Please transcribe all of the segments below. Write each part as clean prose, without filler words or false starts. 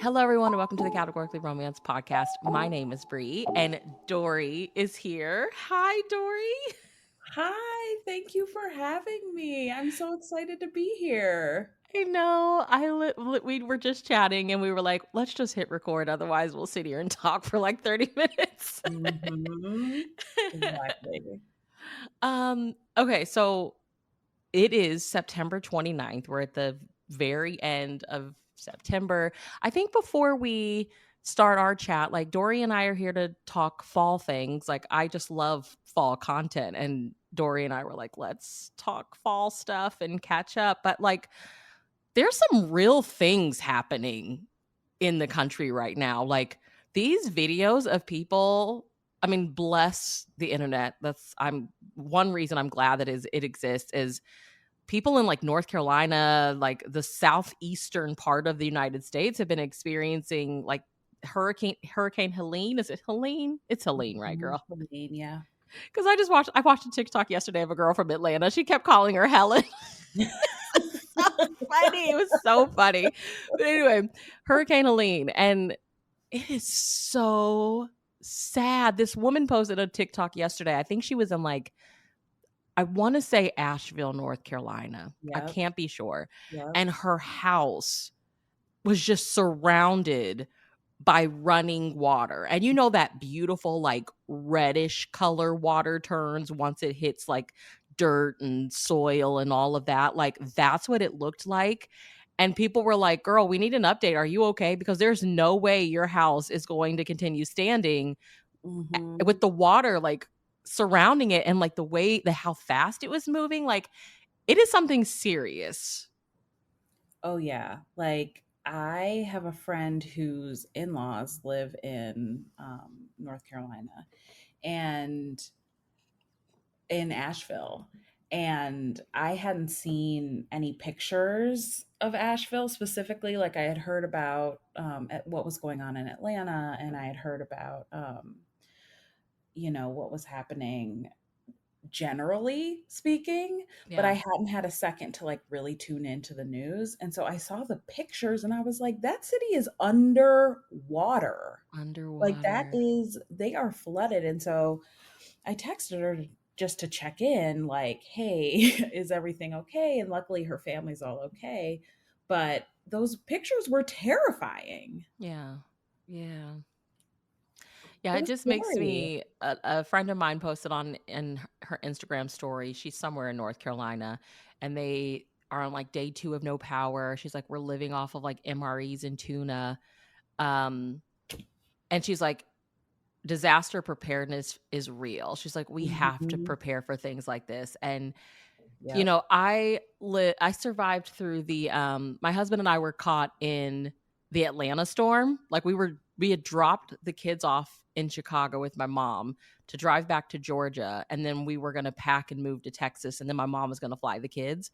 Hello, everyone, and welcome to the Categorically Romance podcast. My name is Bree, and Dory is here. Hi, Dory. Hi, thank you for having me. I'm so excited to be here. I know. We were just chatting, and we were like, let's just hit record. Otherwise, we'll sit here and talk for like 30 minutes. Exactly. Okay, so it is September 29th. We're at the very end of September. I think before we start our chat, like Dory and I are here to talk fall things. Like I just love fall content, and Dory and I were like, let's talk fall stuff and catch up. But like there's some real things happening in the country right now. Like these videos of people, I mean, bless the internet. That's I'm one reason I'm glad that it exists is people in like North Carolina, like the southeastern part of the United States have been experiencing like Hurricane Helene. Is it Helene? It's Helene, right, girl? Celine, yeah. Because I watched a TikTok yesterday of a girl from Atlanta. She kept calling her Helen. So funny. It was so funny. But anyway, Hurricane Helene. And it is so sad. This woman posted a TikTok yesterday. I think she was in like, I want to say Asheville, North Carolina. I Yep. can't be sure. Yep. And her house was just surrounded by running water. And you know that beautiful like reddish color water turns once it hits like dirt and soil and all of that. Like that's what it looked like. And people were like, "Girl, we need an update. Are you okay? Because there's no way your house is going to continue standing with hmm the water like surrounding it and like the how fast it was moving. Like it is something serious." Oh, yeah. Like, I have a friend whose in laws live in North Carolina and in Asheville. And I hadn't seen any pictures of Asheville specifically. Like, I had heard about what was going on in Atlanta, and I had heard about what was happening generally speaking, but I Yeah. hadn't had a second to like really tune into the news. And so I saw the pictures and I was like, that city is underwater. Like Underwater. they are flooded. And so I texted her just to check in, like, hey, is everything okay? And luckily her family's all okay. But those pictures were terrifying. Yeah. Yeah. Yeah, It it was just makes scary. me a friend of mine posted on in her Instagram story. She's somewhere in North Carolina and they are on like day 2 of no power. She's like, we're living off of like MREs and tuna. Um, and she's like, disaster preparedness is real. She's like, we have to Mhm. prepare for things like this. And you Yep. know, I survived through the my husband and I were caught in the Atlanta storm. Like we had dropped the kids off in Chicago with my mom to drive back to Georgia and then we were going to pack and move to Texas and then my mom was going to fly the kids.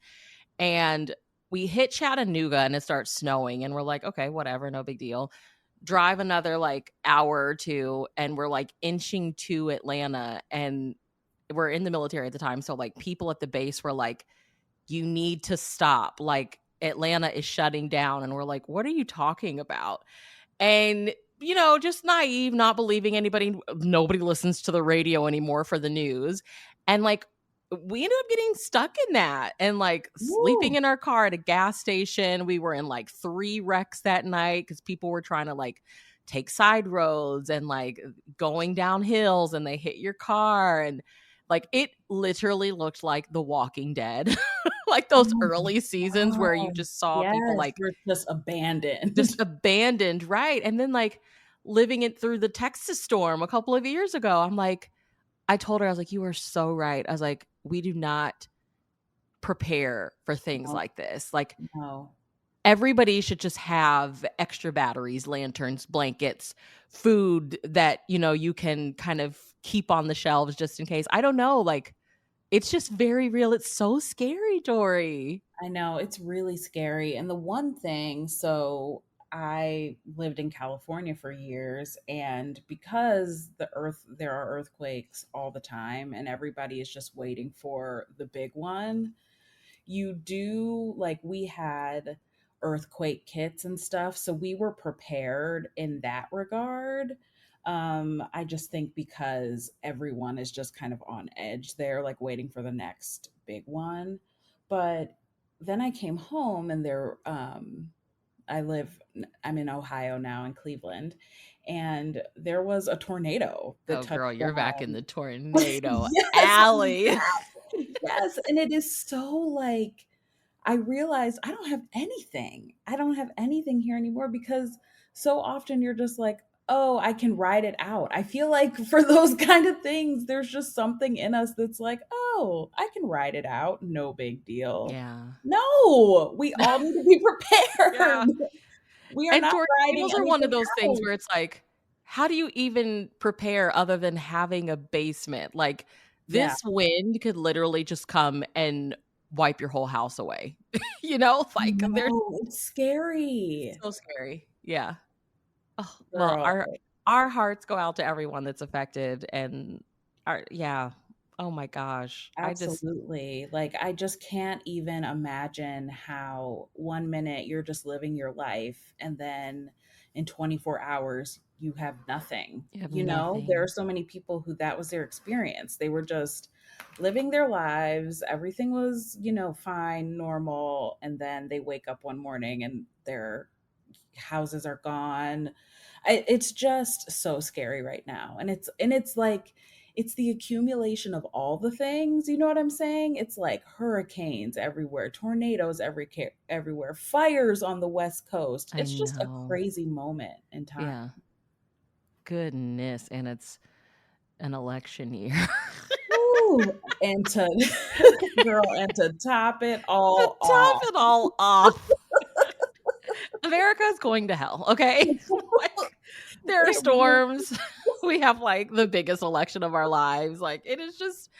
And we hit Chattanooga and it starts snowing and we're like, okay, whatever, no big deal. Drive another like hour or two and we're like inching to Atlanta and we're in the military at the time. So like people at the base were like, you need to stop. Like Atlanta is shutting down. And we're like, what are you talking about? And, you know, just naive, not believing anybody. Nobody listens to the radio anymore for the news. And like, we ended up getting stuck in that and like sleeping Woo. in our car at a gas station. We were in like 3 wrecks that night because people were trying to like take side roads and like going down hills and they hit your car. And like it literally looked like The Walking Dead. Like those Oh early seasons my where you gosh. just saw people Yes, like we're just just abandoned. abandoned, right? And then like living it through the Texas storm a couple of years ago. I'm like, I told her, I was like, you are so right. I was like, we do not prepare for things No, like this. Like no. everybody should just have extra batteries, lanterns, blankets, food that, you know, you can kind of keep on the shelves just in case. I don't know. Like it's just very real. It's so scary, Dory. I know, it's really scary, and the one thing so I lived in California for years, and because there are earthquakes all the time and everybody is just waiting for the big one, you do like we had earthquake kits and stuff. So we were prepared in that regard. I just think because everyone is just kind of on edge there, like waiting for the next big one. But then I came home and I live, I'm in Ohio now in Cleveland, and there was a tornado that Oh, touched girl, you're back in down. the tornado Yes, I'm alley. back. Yes, and it is so like I realized I don't have anything. I don't have anything here anymore because so often you're just like, oh, I can ride it out. I feel like for those kind of things, there's just something in us that's like, oh, I can ride it out. No big deal. Yeah. No, we all need to be prepared. Yeah. We are And not riding tornadoes are one of anything those things out. where it's like, how do you even prepare other than having a basement? Like, Yeah. this wind could literally just come and wipe your whole house away. You know? Like, they're No, it's scary. so scary. Yeah. Oh, well, Girl, our hearts go out to everyone that's affected and our yeah. Oh my gosh. I just absolutely. Like, I just can't even imagine how one minute you're just living your life and then in 24 hours you have nothing. you have You know, there are nothing. so many people who that was their experience. They were just living their lives. Everything was, fine, normal. And then they wake up one morning and their houses are gone. It's just so scary right now, and it's like it's the accumulation of all the things. You know what I'm saying? It's like hurricanes everywhere, tornadoes everywhere, fires on the West Coast. I It's just a know. crazy moment in time. Yeah. Goodness, and it's an election year. Ooh, and to girl, and to top it To all top off. it all off, America is going to hell, okay? Like, there are It really, storms. We have, like, the biggest election of our lives. Like, it is just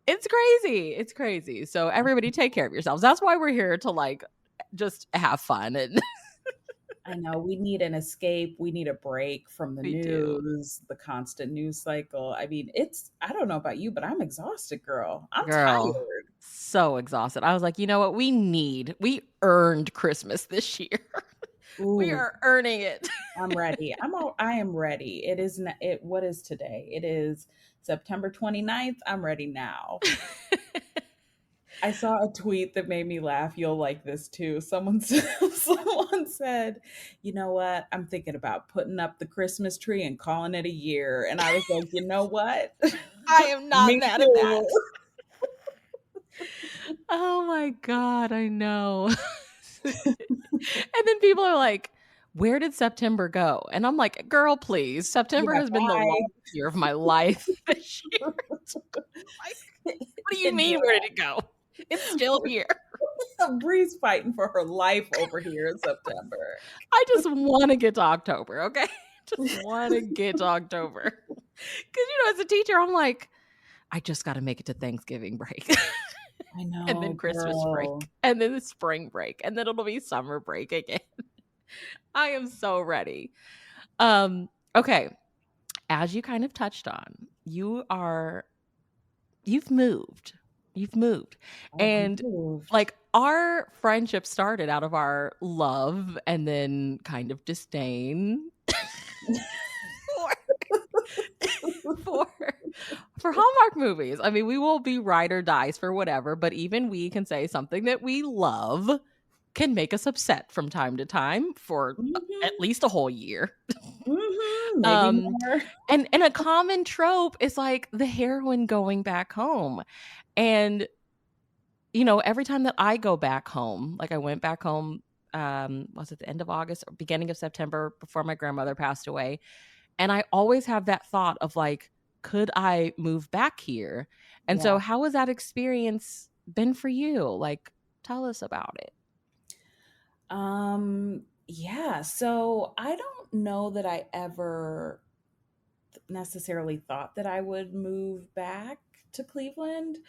it's crazy. It's crazy. So, everybody take care of yourselves. That's why we're here to, like, just have fun, and I know we need an escape. We need a break from the we do. news, the constant news cycle. I mean, I don't know about you, but I'm exhausted, girl. I'm Girl, tired. so exhausted. I was like, "You know what? We earned Christmas this year. We Ooh, are earning it." I'm ready. I am ready. What is today? It is September 29th. I'm ready now. I saw a tweet that made me laugh. You'll like this too. Someone said, "You know what? I'm thinking about putting up the Christmas tree and calling it a year." And I was like, "You know what? I am not Me mad at that. too." Oh my god, I know. And then people are like, "Where did September go?" And I'm like, "Girl, please. September Yeah, has been the bye. longest year of my life this year." Like, what do you Enjoy. mean, where did it go? It's still here. Bree's fighting for her life over here in September. I just wanna get to October, okay? Just wanna get to October. 'Cause, as a teacher, I'm like, "I just gotta make it to Thanksgiving break." I And then know, Christmas girl. break, and then the spring break, and then it'll be summer break again. I am so ready. Okay, as you kind of touched on, you've moved. You've moved. I've And, moved. like, our friendship started out of our love and then kind of disdain for for for Hallmark movies. I mean, we will be ride or dies for whatever, but even we can say something that we love can make us upset from time to time for at Mhm, least a whole year. mhm, maybe Um, more. and a common trope is, like, the heroine going back home, and, every time that I go back home, like, I went back home, was it the end of August or beginning of September before my grandmother passed away, and I always have that thought of, like, "Could I move back here?" And so Yeah. how has that experience been for you? Like, tell us about it. Yeah, so I don't know that I ever necessarily thought that I would move back to Cleveland.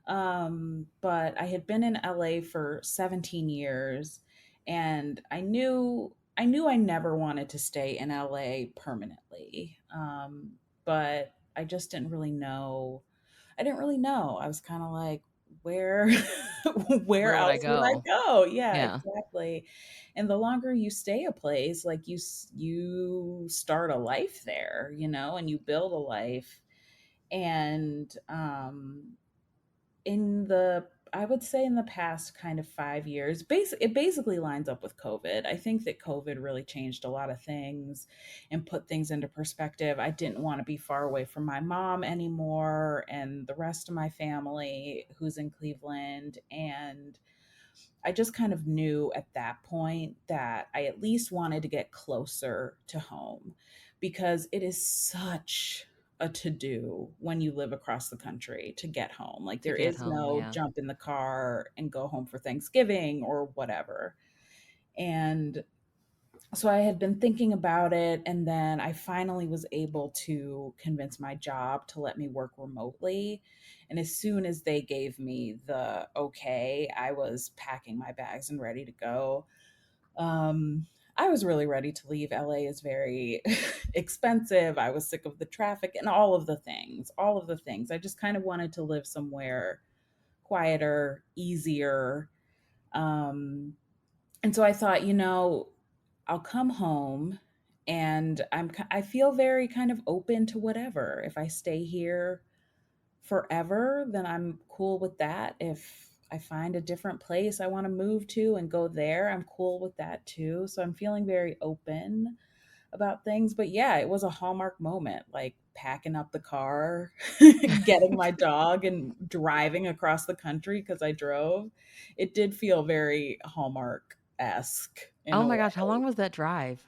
But I had been in LA for 17 years and I knew I never wanted to stay in LA permanently. But I just didn't really know. I didn't really know. I was kind of like, where where Where would I else would I go? go? Yeah, Yeah. exactly. And the longer you stay a place, like you start a life there, and you build a life. And in the I would say in the past kind of 5 years, it basically lines up with COVID. I think that COVID really changed a lot of things and put things into perspective. I didn't want to be far away from my mom anymore and the rest of my family who's in Cleveland. And I just kind of knew at that point that I at least wanted to get closer to home because it is such a to do when you live across the country to get home. Like, To there get is home, no yeah. jump in the car and go home for Thanksgiving or whatever. And so I had been thinking about it, and then I finally was able to convince my job to let me work remotely. And as soon as they gave me the okay, I was packing my bags and ready to go. Um, I was really ready to leave. LA is very expensive. I was sick of the traffic and all of the things, all of the things. I just kind of wanted to live somewhere quieter, easier. Um, and so I thought, I'll come home, and I feel very kind of open to whatever. If I stay here forever, then I'm cool with that. If I find a different place I want to move to and go there, I'm cool with that too. So I'm feeling very open about things. But yeah, it was a Hallmark moment, like packing up the car, getting my dog and driving across the country because I drove. It did feel very Hallmark-esque in Oh a my way. gosh, how long was that drive?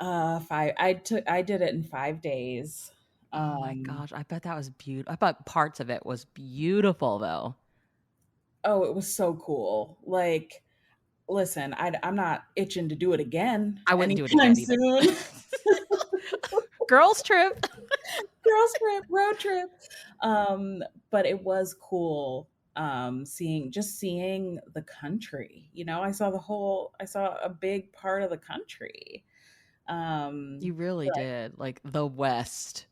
I did it in 5 days. Oh my Um, gosh, I bet that was beautiful. I bet parts of it was beautiful though. oh, it was so cool. Like, listen, I'm not itching to do it again I wouldn't do it anytime again either. soon. Girls trip. Girls trip, road trip. But it was cool seeing the country. I saw a big part of the country. You Um, really did. Like the West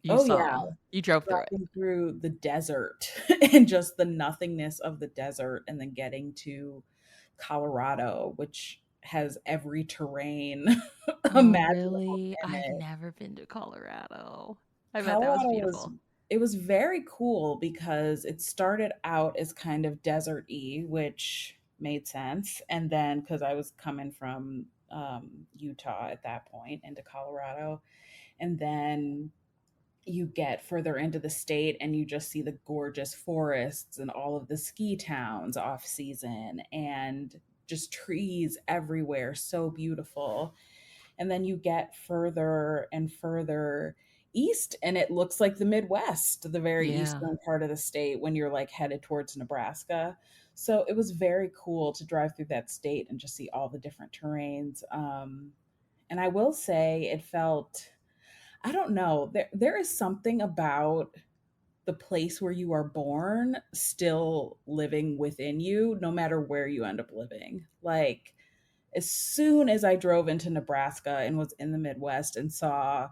you oh yeah, saw. You drove through it. driving through the desert and just the nothingness of the desert, and then getting to Colorado, which has every terrain Oh, imaginable really? in I've it. never been to Colorado. I bet that was Colorado was beautiful. it was very cool because it started out as kind of desert-y, which made sense. And then because I was coming from Utah at that point into Colorado, and then you get further into the state and you just see the gorgeous forests and all of the ski towns off season and just trees everywhere, so beautiful. And then you get further and further east and it looks like the Midwest, the very Yeah. eastern part of the state when you're like headed towards Nebraska. So it was very cool to drive through that state and just see all the different terrains. And I will say it felt, I don't know, there is something about the place where you are born still living within you, no matter where you end up living. Like, as soon as I drove into Nebraska and was in the Midwest and saw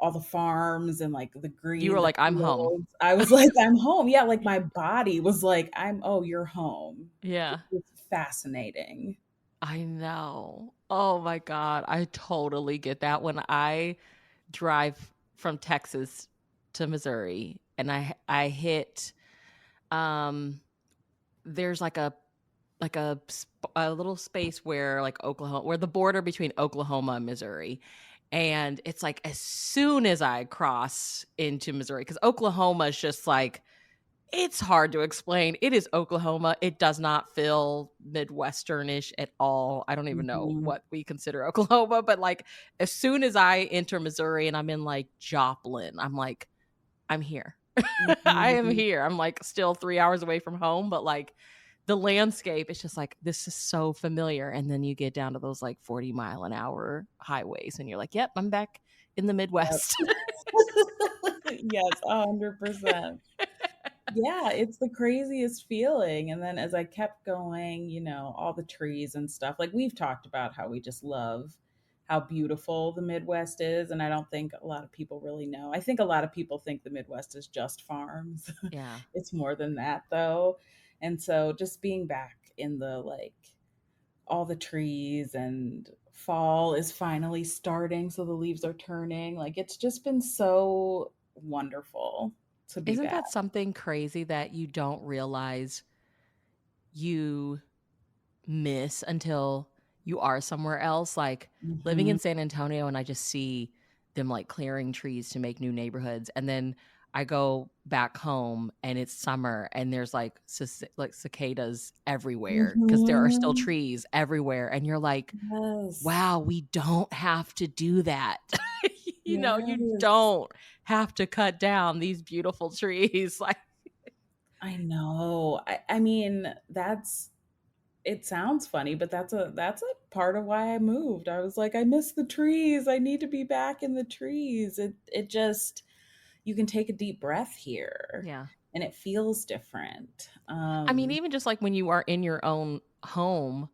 all the farms and like the You were green, the like, "I'm home." fields, I was like, I'm home. Yeah, like my body was like, oh, you're home. Yeah. It's fascinating. I know. Oh my god, I totally get that when I drive from Texas to Missouri and I hit, um there's a little space where like Oklahoma where the border between Oklahoma and Missouri. And it's like as soon as I cross into Missouri, because Oklahoma is just like it's hard to explain. It is Oklahoma. It does not feel Midwesternish at all. I don't even know Mhm. what we consider Oklahoma, but like as soon as I enter Missouri and I'm in like Joplin, I'm like, I'm here. I am Mhm. here. I'm like still 3 hours away from home, but like the landscape, it's just like this is so familiar. And then you get down to those like 40-mile-an-hour highways, and you're like, yep, I'm back in the Yep. Midwest. Yes, 100%. Yeah, it's the craziest feeling. And then as I kept going, all the trees and stuff, like we've talked about how we just love how beautiful the Midwest is. And I don't think a lot of people really know. I think a lot of people think the Midwest is just farms. Yeah. It's more than that, though. And so just being back in the like all the trees, and fall is finally starting, so the leaves are turning. Like it's just been so wonderful to be Isn't back. that something crazy that you don't realize you miss until you are somewhere else? Like living Mhm. in San Antonio and I just see them like clearing trees to make new neighborhoods, and then I go back home and it's summer and there's like like cicadas everywhere because there are still Mhm. trees everywhere, and you're like, Yes. wow, we don't have to do that. You Yes. don't have to cut down these beautiful trees. Like, I know. I mean, that's it sounds funny, but that's a part of why I moved. I was like, I miss the trees. I need to be back in the trees. It just you can take a deep breath here yeah. and it feels different. I mean, even just like when you are in your own home,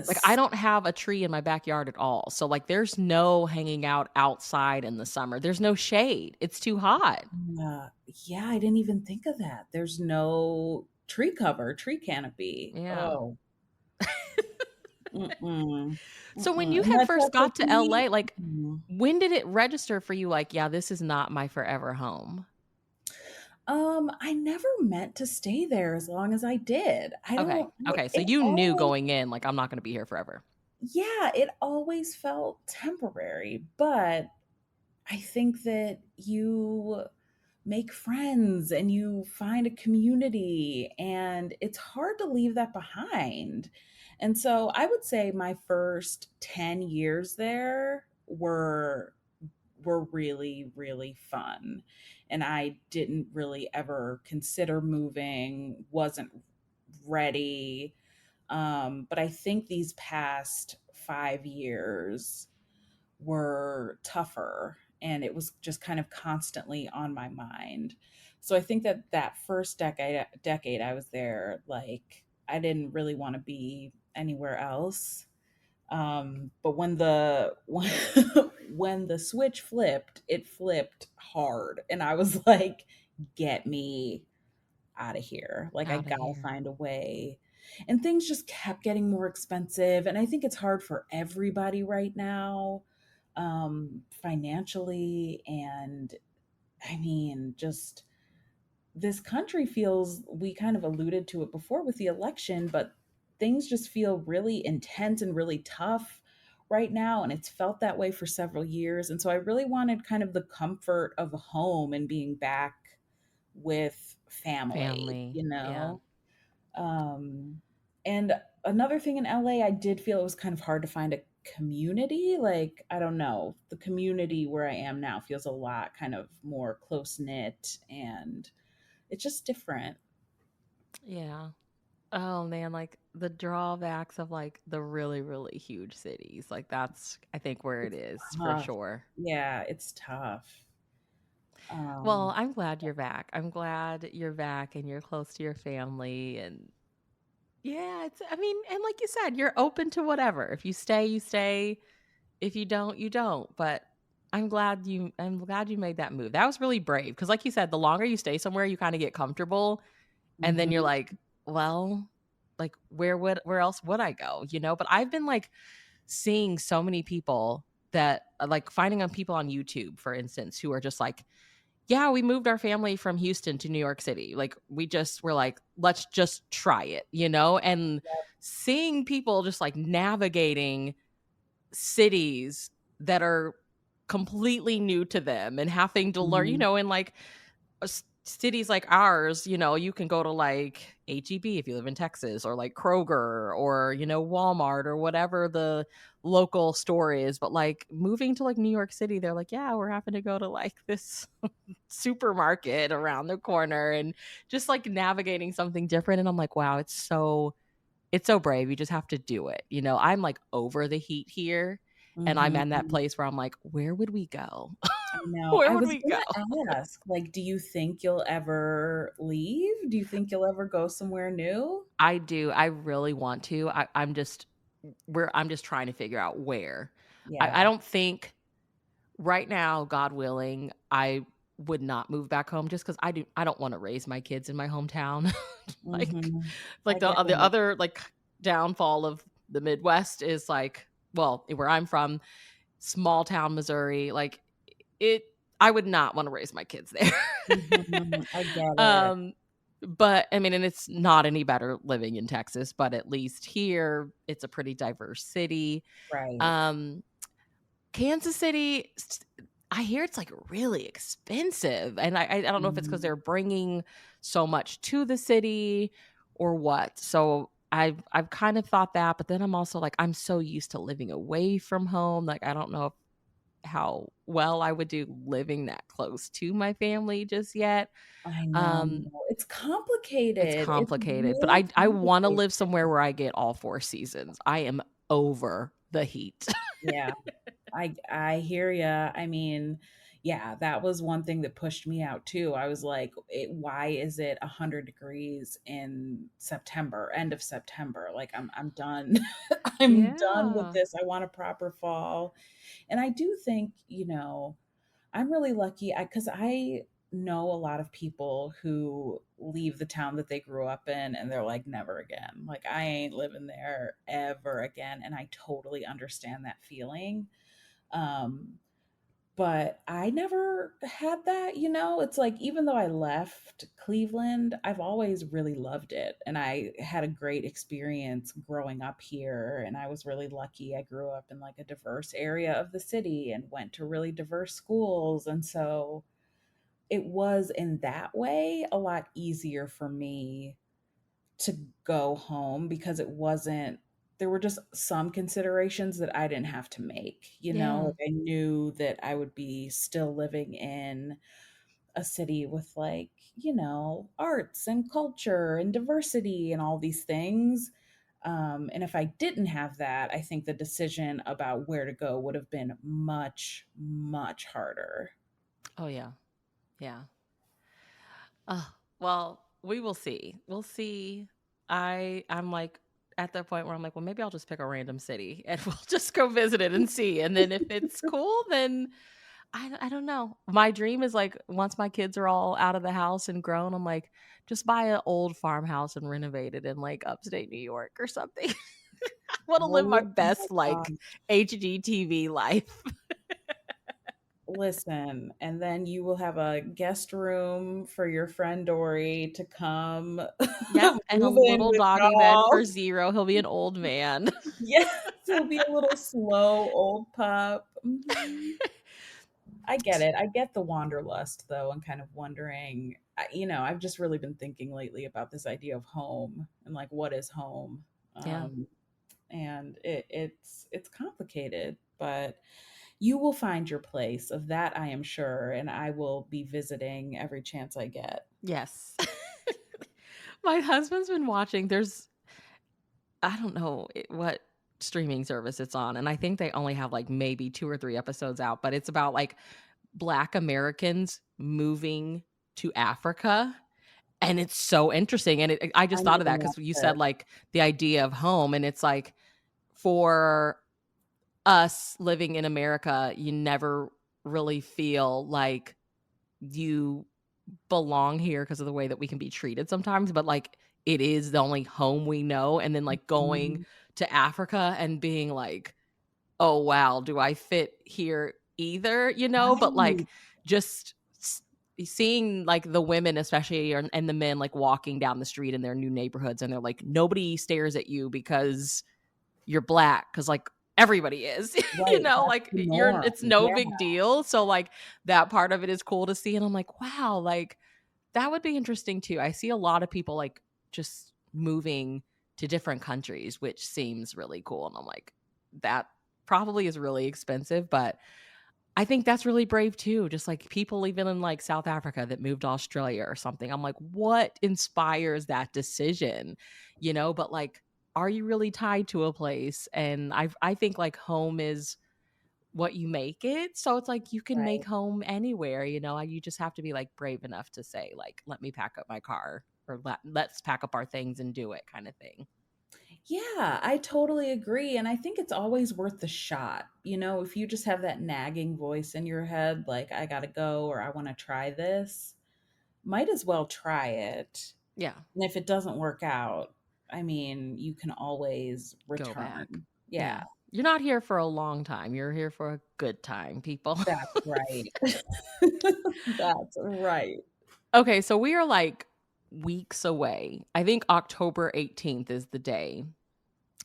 like I Yes. don't have a tree in my backyard at all. So like there's no hanging out outside in the summer. There's no shade. It's too hot. Yeah, I didn't even think of that. There's no tree cover, tree canopy. Yeah. Oh, mm-mm, So when mm-mm. you And had that first Texas got to heat. LA, like Mm. when did it register for you like, yeah, this is not my forever home? I never meant to stay there as long as I did. I Okay. don't, Okay. So it you knew always, going in like I'm not going to be here forever. yeah, it always felt temporary, but I think that you make friends and you find a community, and it's hard to leave that behind. And so I would say my first 10 years there were really really fun, and I didn't really ever consider moving, wasn't ready. But I think these past 5 years were tougher, and it was just kind of constantly on my mind. So I think that that first decade I was there, like I didn't really want to be anywhere else. But when the when the switch flipped, it flipped hard, and I was like, get me out of here. Like, I Out of gotta here. find a way. And things just kept getting more expensive. And I think it's hard for everybody right now, financially. And I mean, just this country feels, we kind of alluded to it before with the election, but things just feel really intense and really tough right now. And it's felt that way for several years. And so I really wanted kind of the comfort of a home and being back with family, Family. you Yeah. know? Um, and another thing in LA, I did feel it was kind of hard to find a community. Like, I don't know, the community where I am now feels a lot kind of more close knit, and it's just different. Yeah. Oh man, like the drawbacks of like the really, really huge cities. Like that's I think where it It's is for tough. sure. Yeah, it's tough. Well, Um, I'm glad you're back. I'm glad you're back and you're close to your family, and yeah, it's I mean, and like you said, you're open to whatever. If you stay, you stay. If you don't, you don't. But I'm glad you made that move. That was really brave because like you said, the longer you stay somewhere, you kind of get comfortable, and then you're mhm, like, well, like where else would I go, But I've been like seeing so many people that like finding on people on YouTube, for instance, who are just like, yeah, we moved our family from Houston to New York City. Like we just were like, let's just try it. And seeing people just like navigating cities that are completely new to them and having to learn, mhm, and like cities like ours, you can go to like HEB if you live in Texas, or like Kroger, or Walmart, or whatever the local store is. But like moving to like New York City, they're like, yeah, we're having to go to like this supermarket around the corner, and just like navigating something different. And I'm like, wow, it's so brave. You just have to do it. I'm like over the heat here, and I'm in that mhm. place where I'm like, where would we go? I know. Where I would was we go? gonna ask, like, do you think you'll ever leave? Do you think you'll ever go somewhere new? I do. I really want to. I'm just trying to figure out where. I Yeah. don't think right now, God willing, I would not move back home just because I don't want to raise my kids in my hometown. like Mhm. like I get the it. other like downfall of the Midwest is like, well, where I'm from, small town Missouri, like it I would not want to raise my kids there. Mhm. I get it. um but I mean, and it's not any better living in Texas, but at least here it's a pretty diverse city. Right. Um Kansas City, I hear it's like really expensive, and I don't know if it's because Mhm. they're bringing so much to the city or what. So I've kind of thought that, but then I'm also like I'm so used to living away from home. Like I don't know how well I would do living that close to my family just yet. I know. Um, It's it's complicated. It's complicated, but really I want to complicated. live somewhere where I get all four seasons. I am over the heat. Yeah. I hear ya. I mean, yeah, that was one thing that pushed me out too. I was like, why is it 100 degrees in September, end of September? Like I'm done. I'm done with Yeah. this. I want a proper fall. And I do think, I'm really lucky because I know a lot of people who leave the town that they grew up in and they're like, never again. Like, I ain't living there ever again. And I totally understand that feeling. Um, but I never had that, It's like even though I left Cleveland, I've always really loved it. And I had a great experience growing up here. And I was really lucky. I grew up in like a diverse area of the city and went to really diverse schools. And so it was in that way a lot easier for me to go home because it wasn't there were just some considerations that I didn't have to make, Yeah. like I knew that I would be still living in a city with like, arts and culture and diversity and all these things. And if I didn't have that, I think the decision about where to go would have been much, much harder. Oh, yeah. Yeah. Well, we will see. We'll see. I'm like at the point where I'm like, well, maybe I'll just pick a random city and we'll just go visit it and see. And then if it's cool, then I don't know. My dream is like once my kids are all out of the house and grown, I'm like, just buy an old farmhouse and renovate it in like upstate New York or something. I want to live my Oh my best like God. HGTV life. Listen, and then you will have a guest room for your friend Dory to come Yep. And a move in little with doggy bed y'all. for Zero. He'll be an old man. Yes, he'll be a little slow old pup. I get it. I get the wanderlust though, and kind of wondering. I've just really been thinking lately about this idea of home and like what is home. Yeah. Um, and it's complicated, but you will find your place. Of that I am sure, and I will be visiting every chance I get. Yes. My husband's been watching I don't know what streaming service it's on, and I think they only have, like, maybe 2 or 3 episodes out, but it's about, like, Black Americans moving to Africa, and it's so interesting, and I I just thought need of to that because watch you said, this. like, the idea of home, and it's like, for us living in America, you never really feel like you belong here because of the way that we can be treated sometimes, but, like, it is the only home we know, and then, like, going Mhm. to Africa and being like, "Oh, wow, do I fit here either?" But, like, Right, just seeing, like, the women especially and the men, like, walking down the street in their new neighborhoods, and they're like, nobody stares at you because you're black, because like everybody is, right. That's like the you're norm. it's no Yeah, big deal. So like that part of it is cool to see. And I'm like, wow, like that would be interesting too. I see a lot of people like just moving to different countries, which seems really cool. And I'm like, that probably is really expensive, but I think that's really brave too. Just like people even in like South Africa that moved to Australia or something. I'm like, what inspires that decision? But like, are you really tied to a place? And I think like home is what you make it. So it's like you can make right. home anywhere, you just have to be like brave enough to say, like, let me pack up my car or let's pack up our things and do it kind of thing. Yeah, I totally agree. And I think it's always worth the shot. If you just have that nagging voice in your head, like, I gotta go or I wanna try this, might as well try it. Yeah, And if it doesn't work out, I mean, you can always go back. return. Yeah, Yeah. You're not here for a long time. You're here for a good time, people. that's right. That's right. Okay, so we are like weeks away. I think October 18th is the day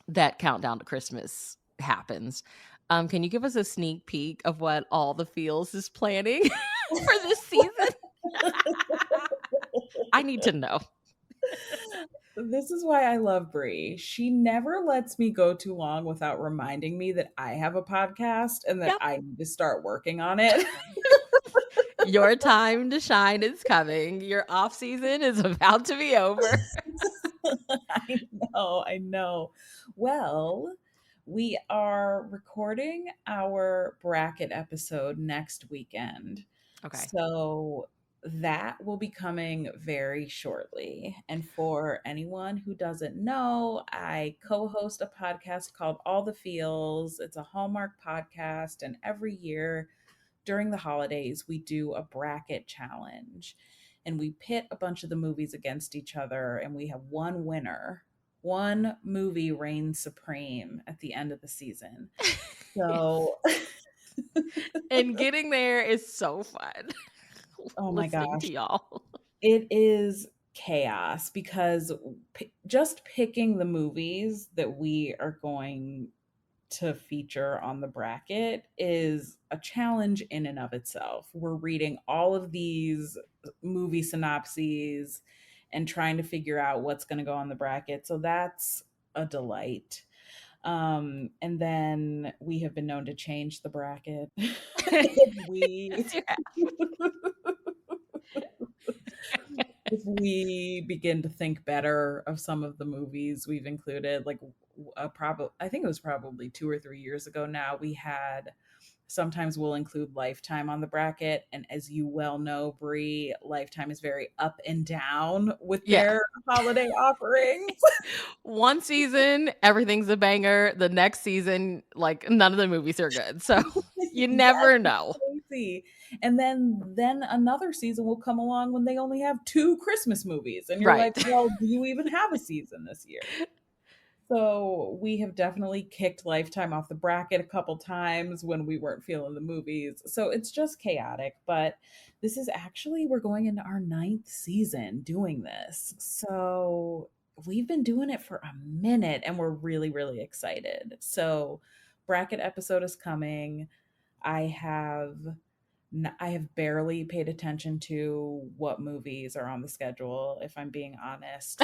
that countdown to Christmas happens. Can you give us a sneak peek of what All the Feels is planning for this season? I need to know. This is why I love Bree. She never lets me go too long without reminding me that I have a podcast and that Yep. I need to start working on it. Your time to shine is coming. Your off season is about to be over. I I know. Well, we are recording our bracket episode next weekend. Okay. So that will be coming very shortly. And for anyone who doesn't know, I co host a podcast called All the Feels. It's a Hallmark podcast. And every year during the holidays, we do a bracket challenge and we pit a bunch of the movies against each other and we have one winner. One movie reigns supreme at the end of the season. Yes. So, And getting there is so fun. oh my Listening to gosh, y'all. it is chaos because just picking the movies that we are going to feature on the bracket is a challenge in and of itself. We're reading all of these movie synopses and trying to figure out what's going to go on the bracket. So that's a delight. And then we have been known to change the bracket. if we Yes, you have. if we begin to think better of some of the movies we've included, like I think it was probably 2 or 3 years ago now, we had sometimes we'll include Lifetime on the bracket. And as you well know, Bree, Lifetime is very up and down with Yeah. their holiday offerings. One season, everything's a banger. The next season, like none of the movies are good. So you Yes, never it's know. crazy. And then another season will come along when they only have two Christmas movies. And you're Right. like, well, do you even have a season this year? So we have definitely kicked Lifetime off the bracket a couple times when we weren't feeling the movies. So it's just chaotic. But this is actually, we're going into our ninth season doing this. So we've been doing it for a minute and we're really, really excited. So bracket episode is coming. I have I have barely paid attention to what movies are on the schedule, if I'm being honest.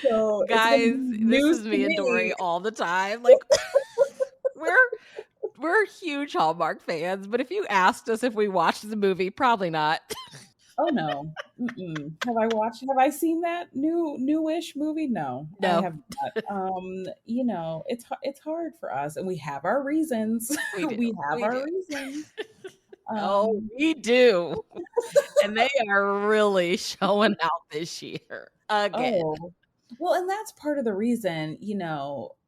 So so it's gonna Guys, be this news is to me and me. Dory all the time. Like we're we're huge Hallmark fans, but if you asked us if we watched the movie, probably not. Oh no. Mm-mm. Have I seen that newish movie? No, I No, have not. It's hard for us and we have our reasons. we do. We have We do. our reasons. Oh, Um we do. And they are really showing out this year again. oh, well, and that's part of the reason,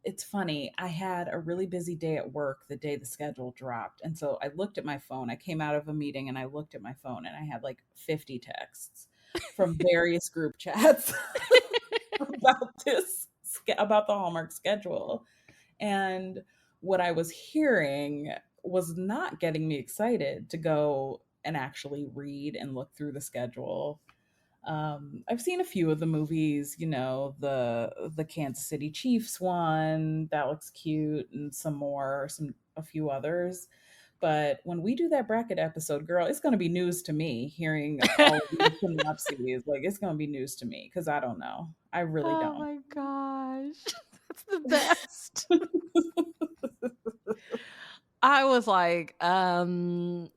it's funny. I had a really busy day at work the day the schedule dropped. And so I looked at my phone. I came out of a meeting and I looked at my phone and I had like 50 texts from various group chats about the Hallmark schedule. And what I was hearing was not getting me excited to go and actually read and look through the schedule. I've seen a few of the movies, the Kansas City Chiefs one, that looks cute, and a few others. But when we do that bracket episode, girl, it's gonna be news to me hearing all of these synopses. Like it's gonna be news to me because I don't know. I really Oh don't. my gosh. That's the best. I was like,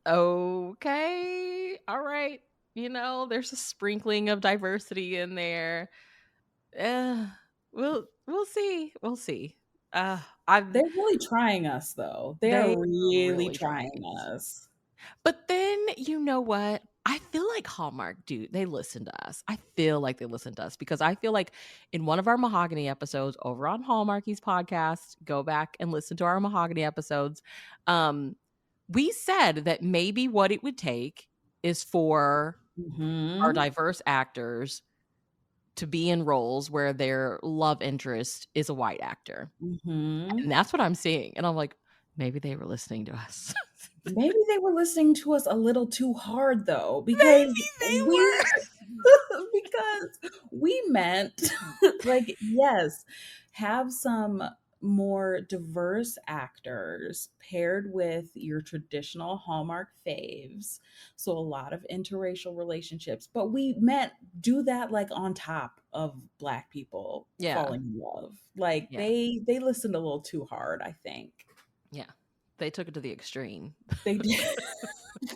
okay, all right. There's a sprinkling of diversity in there. Uh, we'll see. We'll see. I've They're really trying us though. They are they are really really trying trying us. us. But then you know what? I feel like Hallmark, dude, they listen to us. I feel like they listen to us because I feel like in one of our Mahogany episodes over on Hallmarky's podcast, go back and listen to our Mahogany episodes. Um, we said that maybe what it would take is for our Mm-hmm. diverse actors to be in roles where their love interest is a white actor. Mm-hmm. And that's what I'm seeing. And I'm like, maybe they were listening to us. Maybe they were listening to us a little too hard though, because Maybe they we were. because we meant like yes, have some more diverse actors paired with your traditional Hallmark faves. So a lot of interracial relationships, but we meant do that like on top of black people Yeah. falling in love. Like Yeah. they listened a little too hard, I think. Yeah. They took it to the extreme. They did.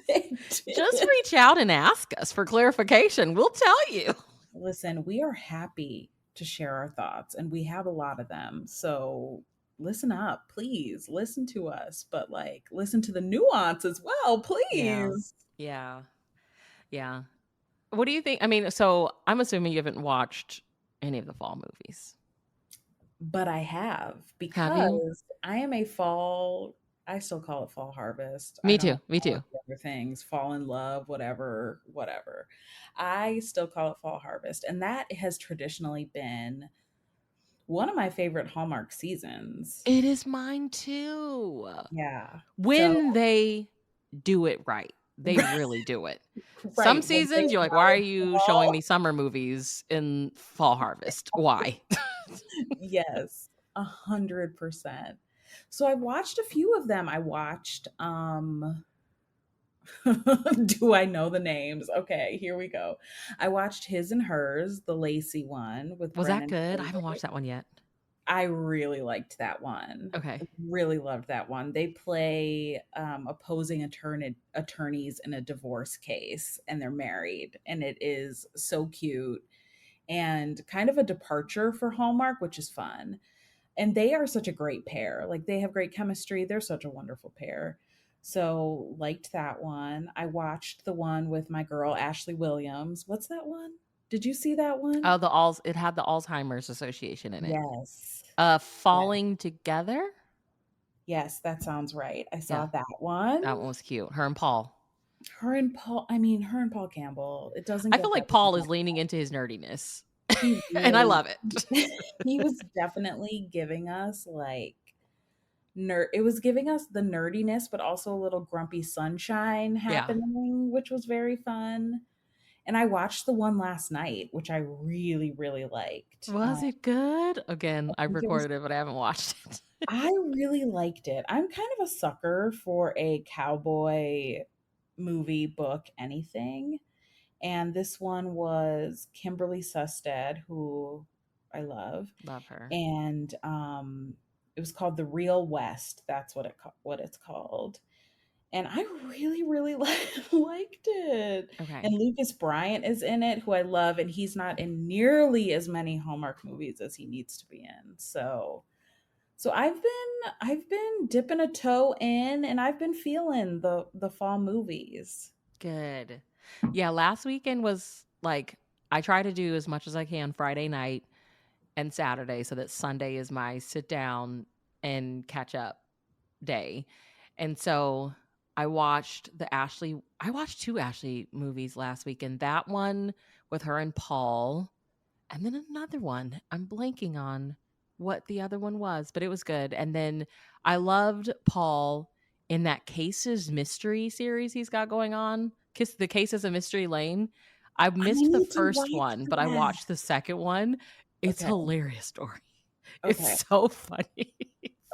They Just did. reach out and ask us for clarification. We'll tell you. Listen, we are happy to share our thoughts and we have a lot of them. So listen up, please. Listen to us, but like listen to the nuance as well, Yeah. please. Yeah. Yeah. What do you think? I mean, so I'm assuming you haven't watched any of the fall movies. But I have Have you? because I am a fall, I still call it fall harvest. I Me don't too. Me call it too. the other things, fall in love, whatever, whatever. I still call it fall harvest. And that has traditionally been one of my favorite Hallmark seasons. It is mine too. Yeah. So, When they do it right, they really do it. Some right. When they seasons you're like, why are rise the you showing wall. me summer movies in fall harvest? Why? Yes, 100%. So I watched a few of them. I watched do I know the names? Okay, here we go. I watched His and Hers, the Lacey one with Was that Brennan good? I haven't Fraser. watched that one yet. I really liked that one. Okay. Really loved that one. They play opposing attorneys in a divorce case, and they're married, and it is so cute and kind of a departure for Hallmark, which is fun. And they are such a great pair. Like they have great chemistry. They're such a wonderful pair. So liked that one. I watched the one with my girl Ashley Williams. What's that one? Did you see that one? Oh, it had the Alzheimer's Association in it. Yes. Yeah. Falling Together? Yes, that sounds right. I saw Yeah, that one. that one was cute. Her and Paul. Her and Paul Campbell. It doesn't I feel get like better Paul than is leaning into his nerdiness, that. He and I really love it. he was definitely giving us like nerd it was giving us the nerdiness but also a little grumpy sunshine Yeah. happening, which was very fun. And I watched the one last night, which I really really liked. Was it good? Again, I I've think it was recorded it, but I haven't watched it. I really liked it. I'm kind of a sucker for a cowboy movie, book, anything. And this one was Kimberly Sustad, who I love. Love her. And it was called The Real West. That's what it's called. And I really, really liked it. Okay. And Lucas Bryant is in it, who I love, and he's not in nearly as many Hallmark movies as he needs to be in. So I've been dipping a toe in, and I've been feeling the fall movies. Good. Yeah, last weekend was like I try to do as much as I can Friday night and Saturday so that Sunday is my sit down and catch up day. And so I watched two Ashley movies last weekend. That one with her and Paul, and then another one. I'm blanking on what the other one was, but it was good. And then I loved Paul in that Cases Mystery series he's got going on. The Cases of Mystery Lane. I I missed the need to first watch one, but I that. watched the second one. It's Okay. hilarious story. Okay. It's so funny.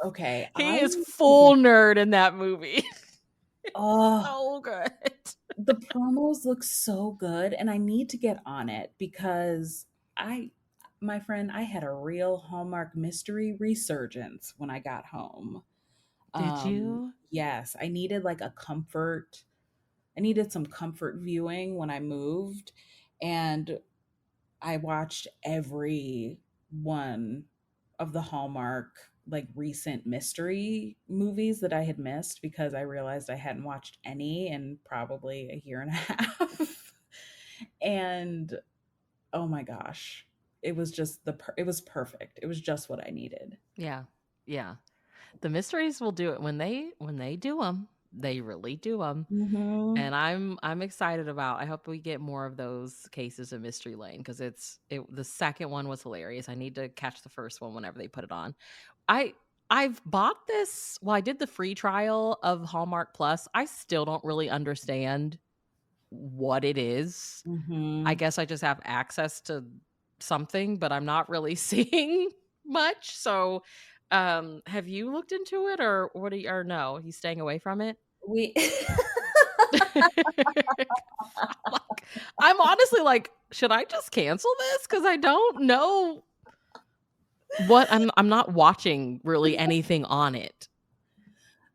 Okay. He I is need to full nerd in that movie. oh, So good. the promos look so good and I need to get on it because I my friend, I had a real Hallmark mystery resurgence when I got home. Did you? Yes, I needed some comfort viewing when I moved, and I watched every one of the Hallmark like recent mystery movies that I had missed because I realized I hadn't watched any in probably a year and a half. And oh my gosh, it was just it was perfect. It was just what I needed. Yeah. Yeah. The mysteries will do it when they do them. They really do them. Mhm. And I'm excited about. I hope we get more of those cases of Mystery Lane because the second one was hilarious. I need to catch the first one whenever they put it on. I I've bought this. Well, I did the free trial of Hallmark Plus. I still don't really understand what it is. I Mhm. guess I just have access to something, but I'm not really seeing much. So, have you looked into it or what? Or no? He's staying away from it. We Like, I'm honestly like, should I just cancel this? Because I don't know what I'm not watching really anything on it.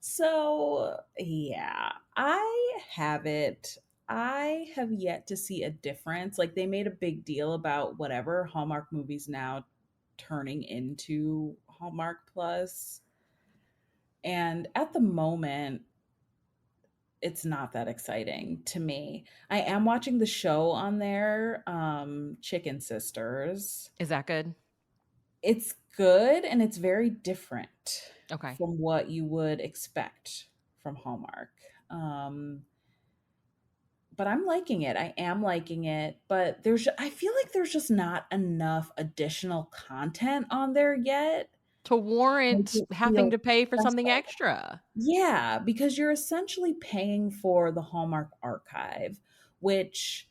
So, yeah, I have it. I have yet to see a difference. Like they made a big deal about whatever Hallmark movies now turning into Hallmark Plus. And at the moment, it's not that exciting to me. I am watching the show on there, Chicken Sisters. Is that good? It's good and it's very different Okay. from what you would expect from Hallmark. Um, but I'm liking it. I am liking it, but I feel like there's just not enough additional content on there yet To to make warrant it having feel to pay for something special. extra. Yeah, because you're essentially paying for the Hallmark archive, which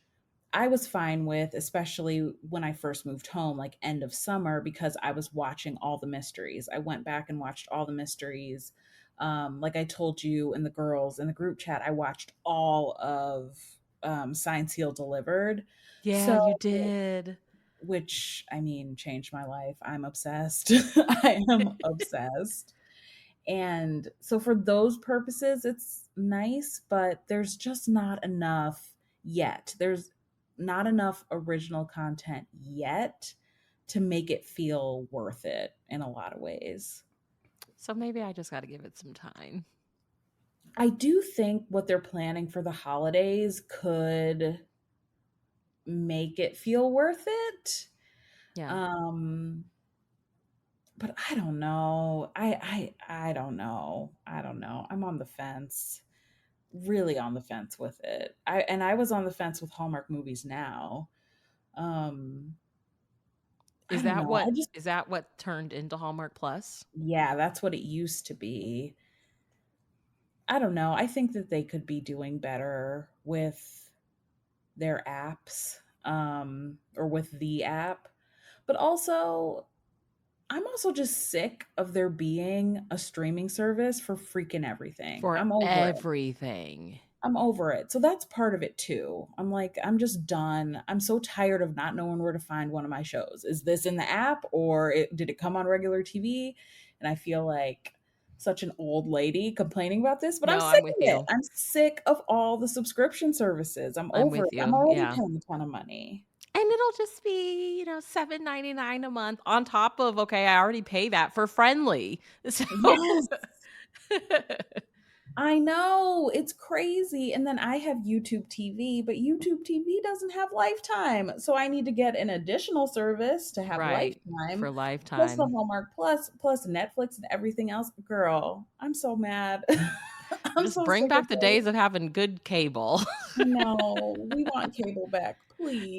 I was fine with, especially when I first moved home, like end of summer, because I was watching all the mysteries. I went back and watched all the mysteries. Like I told you and the girls in the group chat, I watched all of Signed, Sealed, Delivered. Yeah, So, you did. which I mean, changed my life. I'm obsessed. I am obsessed. And so for those purposes, it's nice, but there's just not enough yet. There's not enough original content yet to make it feel worth it in a lot of ways. So maybe I just got to give it some time. I do think what they're planning for the holidays could make it feel worth it. Yeah. Um but I don't know. I don't know. I don't know. I'm on the fence. Really on the fence with it. I was on the fence with Hallmark movies now. Um, I Is don't that know. what I just is that what turned into Hallmark Plus? yeah, that's what it used to be. I don't know. I think that they could be doing better with their apps, or with the app. But also, I'm also just sick of there being a streaming service for freaking everything. For I'm over it. everything. I'm over it. So that's part of it too. I'm like, I'm just done. I'm so tired of not knowing where to find one of my shows. Is this in the app or did it come on regular TV? And I feel like such an old lady complaining about this, but I'm No, I'm sick with of it. you. I'm sick of all the subscription services. I'm I'm over it. with I'm you. already Yeah. paying a ton of money. And it'll just be, $7.99 a month on top of, okay, I already pay that for Friendly. So Yes. I know, it's crazy, and then I have YouTube TV, but YouTube TV doesn't have Lifetime, so I need to get an additional service to have right, Lifetime, for plus the Lifetime. Hallmark Plus, plus Netflix and everything else. Girl, I'm so mad. I'm Just so bring sick of back the it. days of having good cable. I know. We want cable back,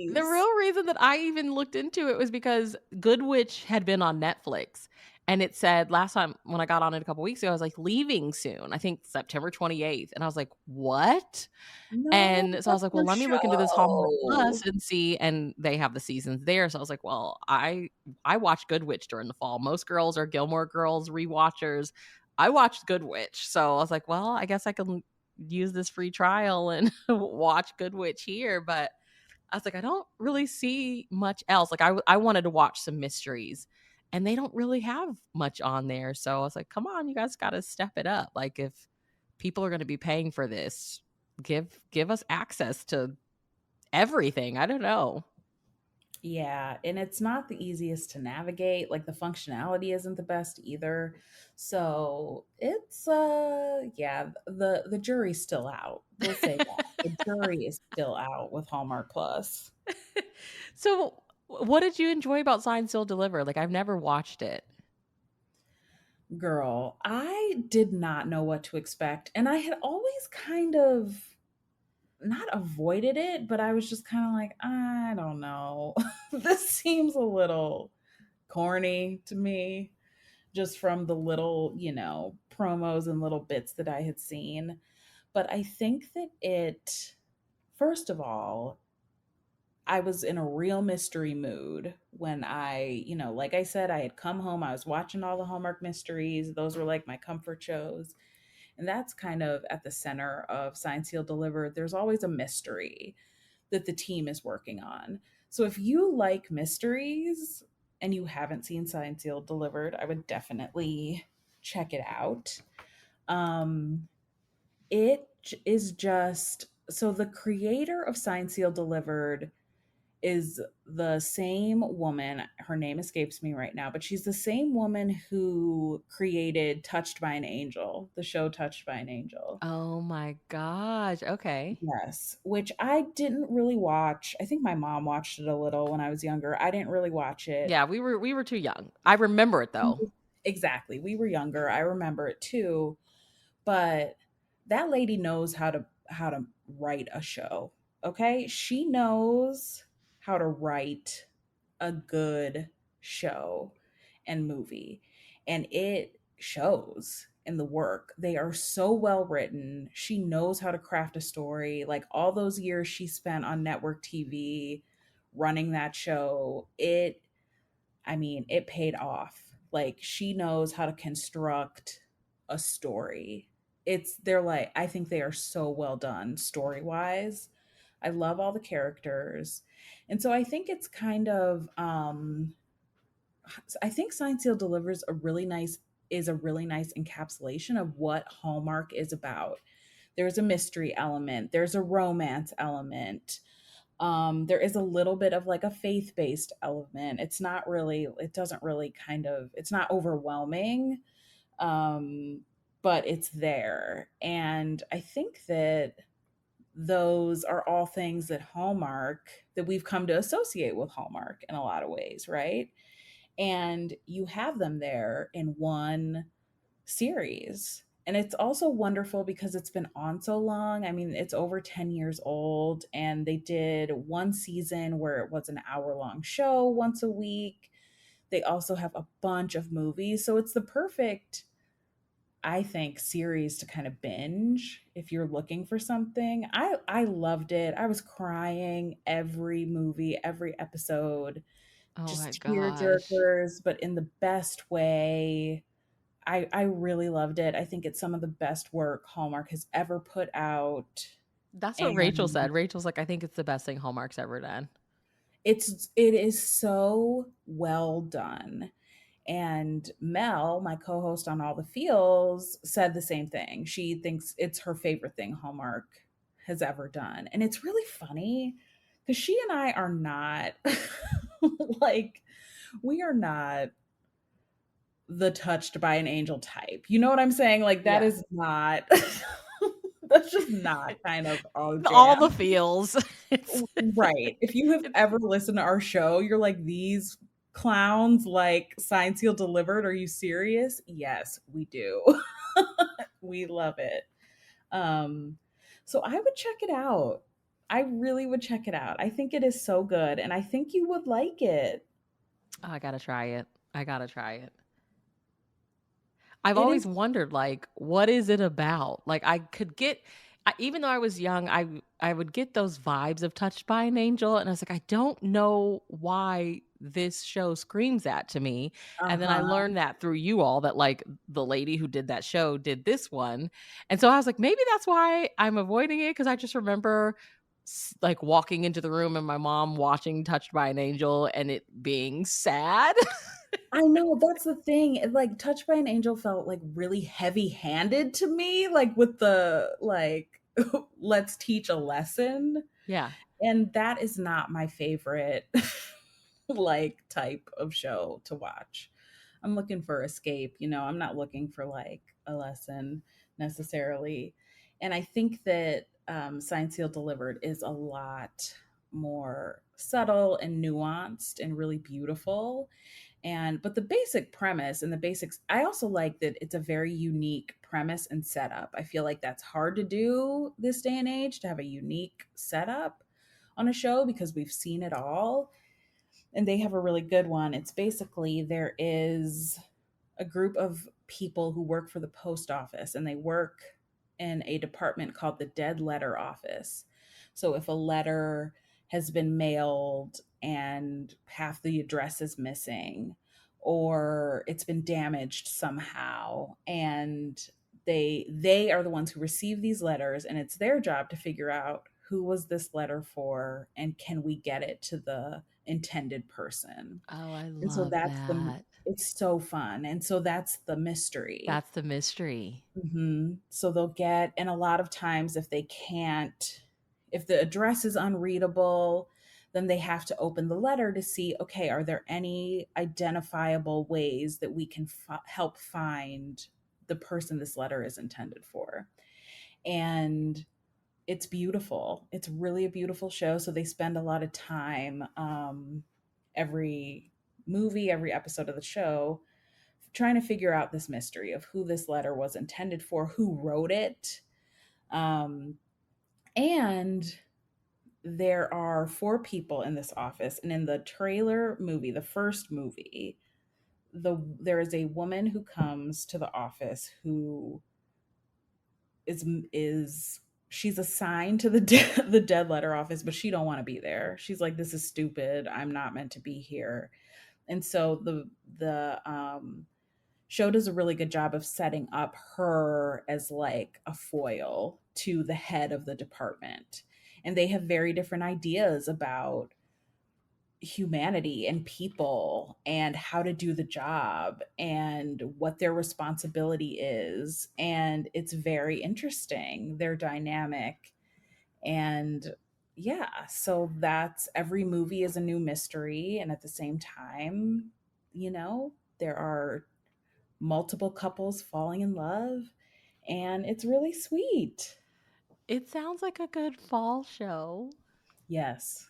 The please. real reason that I even looked into it was because Good Witch had been on Netflix, and it said last time when I got on it a couple weeks ago, I was like, "Leaving soon." I think September 28th, and I was like, "What?" No, And so I was that's like, "Well, the let me look into this Hallmark show. Plus and see," and they have the seasons there, so I was like, "Well, I watched Good Witch during the fall. Most girls are Gilmore Girls rewatchers. I watched Good Witch." So I was like, "Well, I guess I can use this free trial and watch Good Witch here," but I was like, I don't really see much else. Like I wanted to watch some mysteries and they don't really have much on there. So I was like, come on, you guys got to step it up. Like if people are going to be paying for this, give us access to everything. I don't know. Yeah, and it's not the easiest to navigate. Like the functionality isn't the best either. So it's yeah, the jury's still out. We'll say that. The jury is still out with Hallmark Plus. So, what did you enjoy about Sign Still Deliver? Like, I've never watched it. Girl, I did not know what to expect. And I had always kind of not avoided it, but I was just kind of like, I don't know. This seems a little corny to me, just from the little, promos and little bits that I had seen. But I think that first of all, I was in a real mystery mood when like I said, I had come home, I was watching all the Hallmark mysteries. Those were like my comfort shows. And that's kind of at the center of Signed, Sealed, Delivered. There's always a mystery that the team is working on. So if you like mysteries and you haven't seen Signed, Sealed, Delivered, I would definitely check it out. It is just so the creator of Signed, Sealed, Delivered is the same woman. Her name escapes me right now, but she's the same woman who created Touched by an Angel, the show Touched by an Angel. Oh my gosh. Okay. Yes, which I didn't really watch. I think my mom watched it a little when I was younger. I didn't really watch it. Yeah, we were too young. I remember it though. Exactly. We were younger. I remember it too. But that lady knows how to write a show. Okay? She knows how to write a good show and movie, and it shows in the work. They are so well written. She knows how to craft a story. Like all those years she spent on network TV running that show, it paid off. Like she knows how to construct a story. I think they are so well done story wise. I love all the characters. And so I think it's kind of I think Sign Seal delivers a really nice encapsulation of what Hallmark is about. There's a mystery element, there's a romance element. There is a little bit of like a faith-based element. It doesn't really it's not overwhelming, but it's there. And I think that those are all things that we've come to associate with Hallmark in a lot of ways, right? And you have them there in one series. And it's also wonderful because it's been on so long. I mean, it's over 10 years old, and they did one season where it was an hour-long show once a week. They also have a bunch of movies. So it's the perfect, I think, series to kind of binge if you're looking for something. I loved it. I was crying every movie, every episode, Oh my just tear gosh. jerkers, but in the best way. I really loved it. I think it's some of the best work Hallmark has ever put out. That's what Rachel And said. Rachel's like, I think it's the best thing Hallmark's ever done. it is so well done. And Mel, my co-host on All the Feels, said the same thing. She thinks it's her favorite thing Hallmark has ever done. And it's really funny because she and I are not like we are not the Touched by an Angel type. You know what I'm saying? Like that Yeah. is not that's just not kind of our All the jam. feels. It's Right. If you have it's ever listened to our show, you're like, these clowns like Signed, Sealed, Delivered. Are you serious? Yes, we do. We love it. Um, so I would check it out. I really would check it out. I think it is so good, and I think you would like it. oh, I gotta try it. I gotta try it. I've It always is. wondered, like, what is it about? Like, even though I was young, I would get those vibes of Touched by an Angel, and I was like, I don't know why this show screams that to me. Uh And then I huh. learned that through you all that like the lady who did that show did this one, and so I was like, maybe that's why I'm avoiding it because I just remember like walking into the room and my mom watching Touched by an Angel and it being sad. I know, that's the thing. Like, Touched by an Angel felt, like, really heavy-handed to me, like, with the, like, "Let's teach a lesson," Yeah. and that is not my favorite like type of show to watch. I'm looking for escape, I'm not looking for like a lesson necessarily. And I think that Signed, Sealed, Delivered is a lot more subtle and nuanced and really beautiful. And but the basic premise and the basics, I also like that it's a very unique premise and setup. I feel like that's hard to do this day and age, to have a unique setup on a show, because we've seen it all. And they have a really good one. It's basically, there is a group of people who work for the post office, and they work in a department called the dead letter office. So if a letter has been mailed and half the address is missing, or it's been damaged somehow, and they are the ones who receive these letters, and it's their job to figure out who was this letter for, and can we get it to the intended person. Oh, I And so love that's the that. it's so fun. And so that's the mystery. That's the mystery. So they'll get, and a lot of times if they can't, if the address is unreadable, then they have to open the letter to see, okay, are there any identifiable ways that we can help find the person this letter is intended for? And it's beautiful. It's really a beautiful show. So they spend a lot of time, every every episode of the show, trying to figure out this mystery of who this letter was intended for, who wrote it. Um, and there are four people in this office. And in the trailer movie, the first movie, there is a woman who comes to the office who is she's assigned to the the dead letter office, but she don't want to be there. She's like, this is stupid, I'm not meant to be here. And so the show does a really good job of setting up her as like a foil to the head of the department. And they have very different ideas about humanity and people and how to do the job and what their responsibility is. And it's very interesting, their dynamic. And yeah, so that's, every movie is a new mystery. And at the same time, there are multiple couples falling in love, and it's really sweet. It sounds like a good fall show. Yes.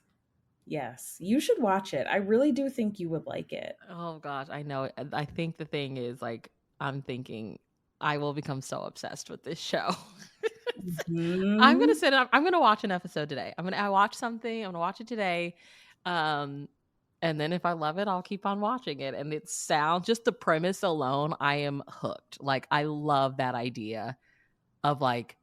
Yes. You should watch it. I really do think you would like it. Oh gosh, I know. I think the thing is, like, I'm thinking I will become so obsessed with this show. I'm gonna Mhm. sit up. I'm gonna watch an episode today. I watch something. I'm gonna watch it today, um, and then if I love it, I'll keep on watching it. And it sounds, just the premise alone, I am hooked. Like, I love that idea of like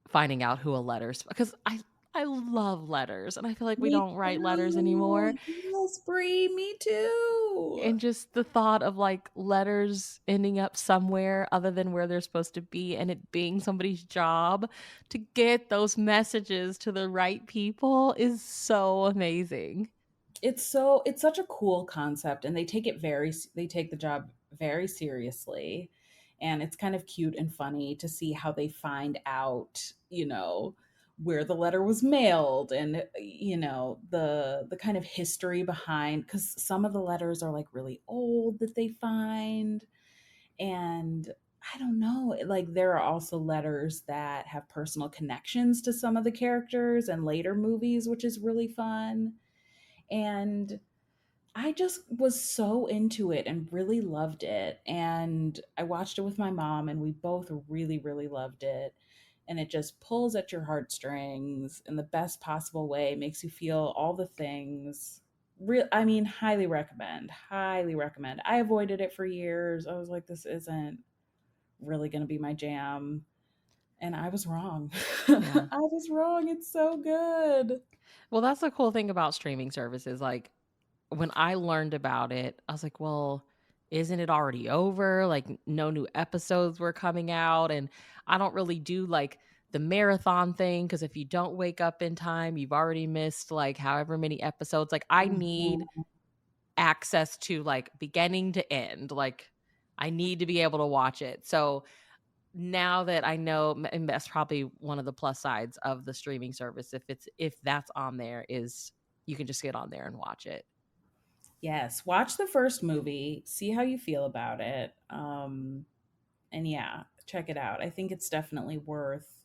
finding out who a letter's, because I love letters, and I feel like we Me don't write letters too. anymore. Yes, Bree, me too. And just the thought of like letters ending up somewhere other than where they're supposed to be, and it being somebody's job to get those messages to the right people is so amazing. It's such a cool concept, and they take the job very seriously. And it's kind of cute and funny to see how they find out, where the letter was mailed, and the kind of history behind, cuz some of the letters are like really old that they find. And I don't know, like there are also letters that have personal connections to some of the characters and later movies, which is really fun. And I just was so into it and really loved it. And I watched it with my mom, and we both really, really loved it. And it just pulls at your heartstrings in the best possible way, makes you feel all the things. I mean, highly recommend. Highly recommend. I avoided it for years. I was like, this isn't really going to be my jam. And I was wrong. Yeah. I was wrong. It's so good. Well, that's the cool thing about streaming services. Like, when I learned about it, I was like, well, isn't it already over? Like, no new episodes were coming out. And I don't really do like the marathon thing, because if you don't wake up in time, you've already missed like however many episodes. Like, I need Mhm. access to like beginning to end. Like, I need to be able to watch it. So now that I know, and that's probably one of the plus sides of the streaming service, if that's on there, is you can just get on there and watch it. Yes, watch the first movie, see how you feel about it. And yeah, check it out. I think it's definitely worth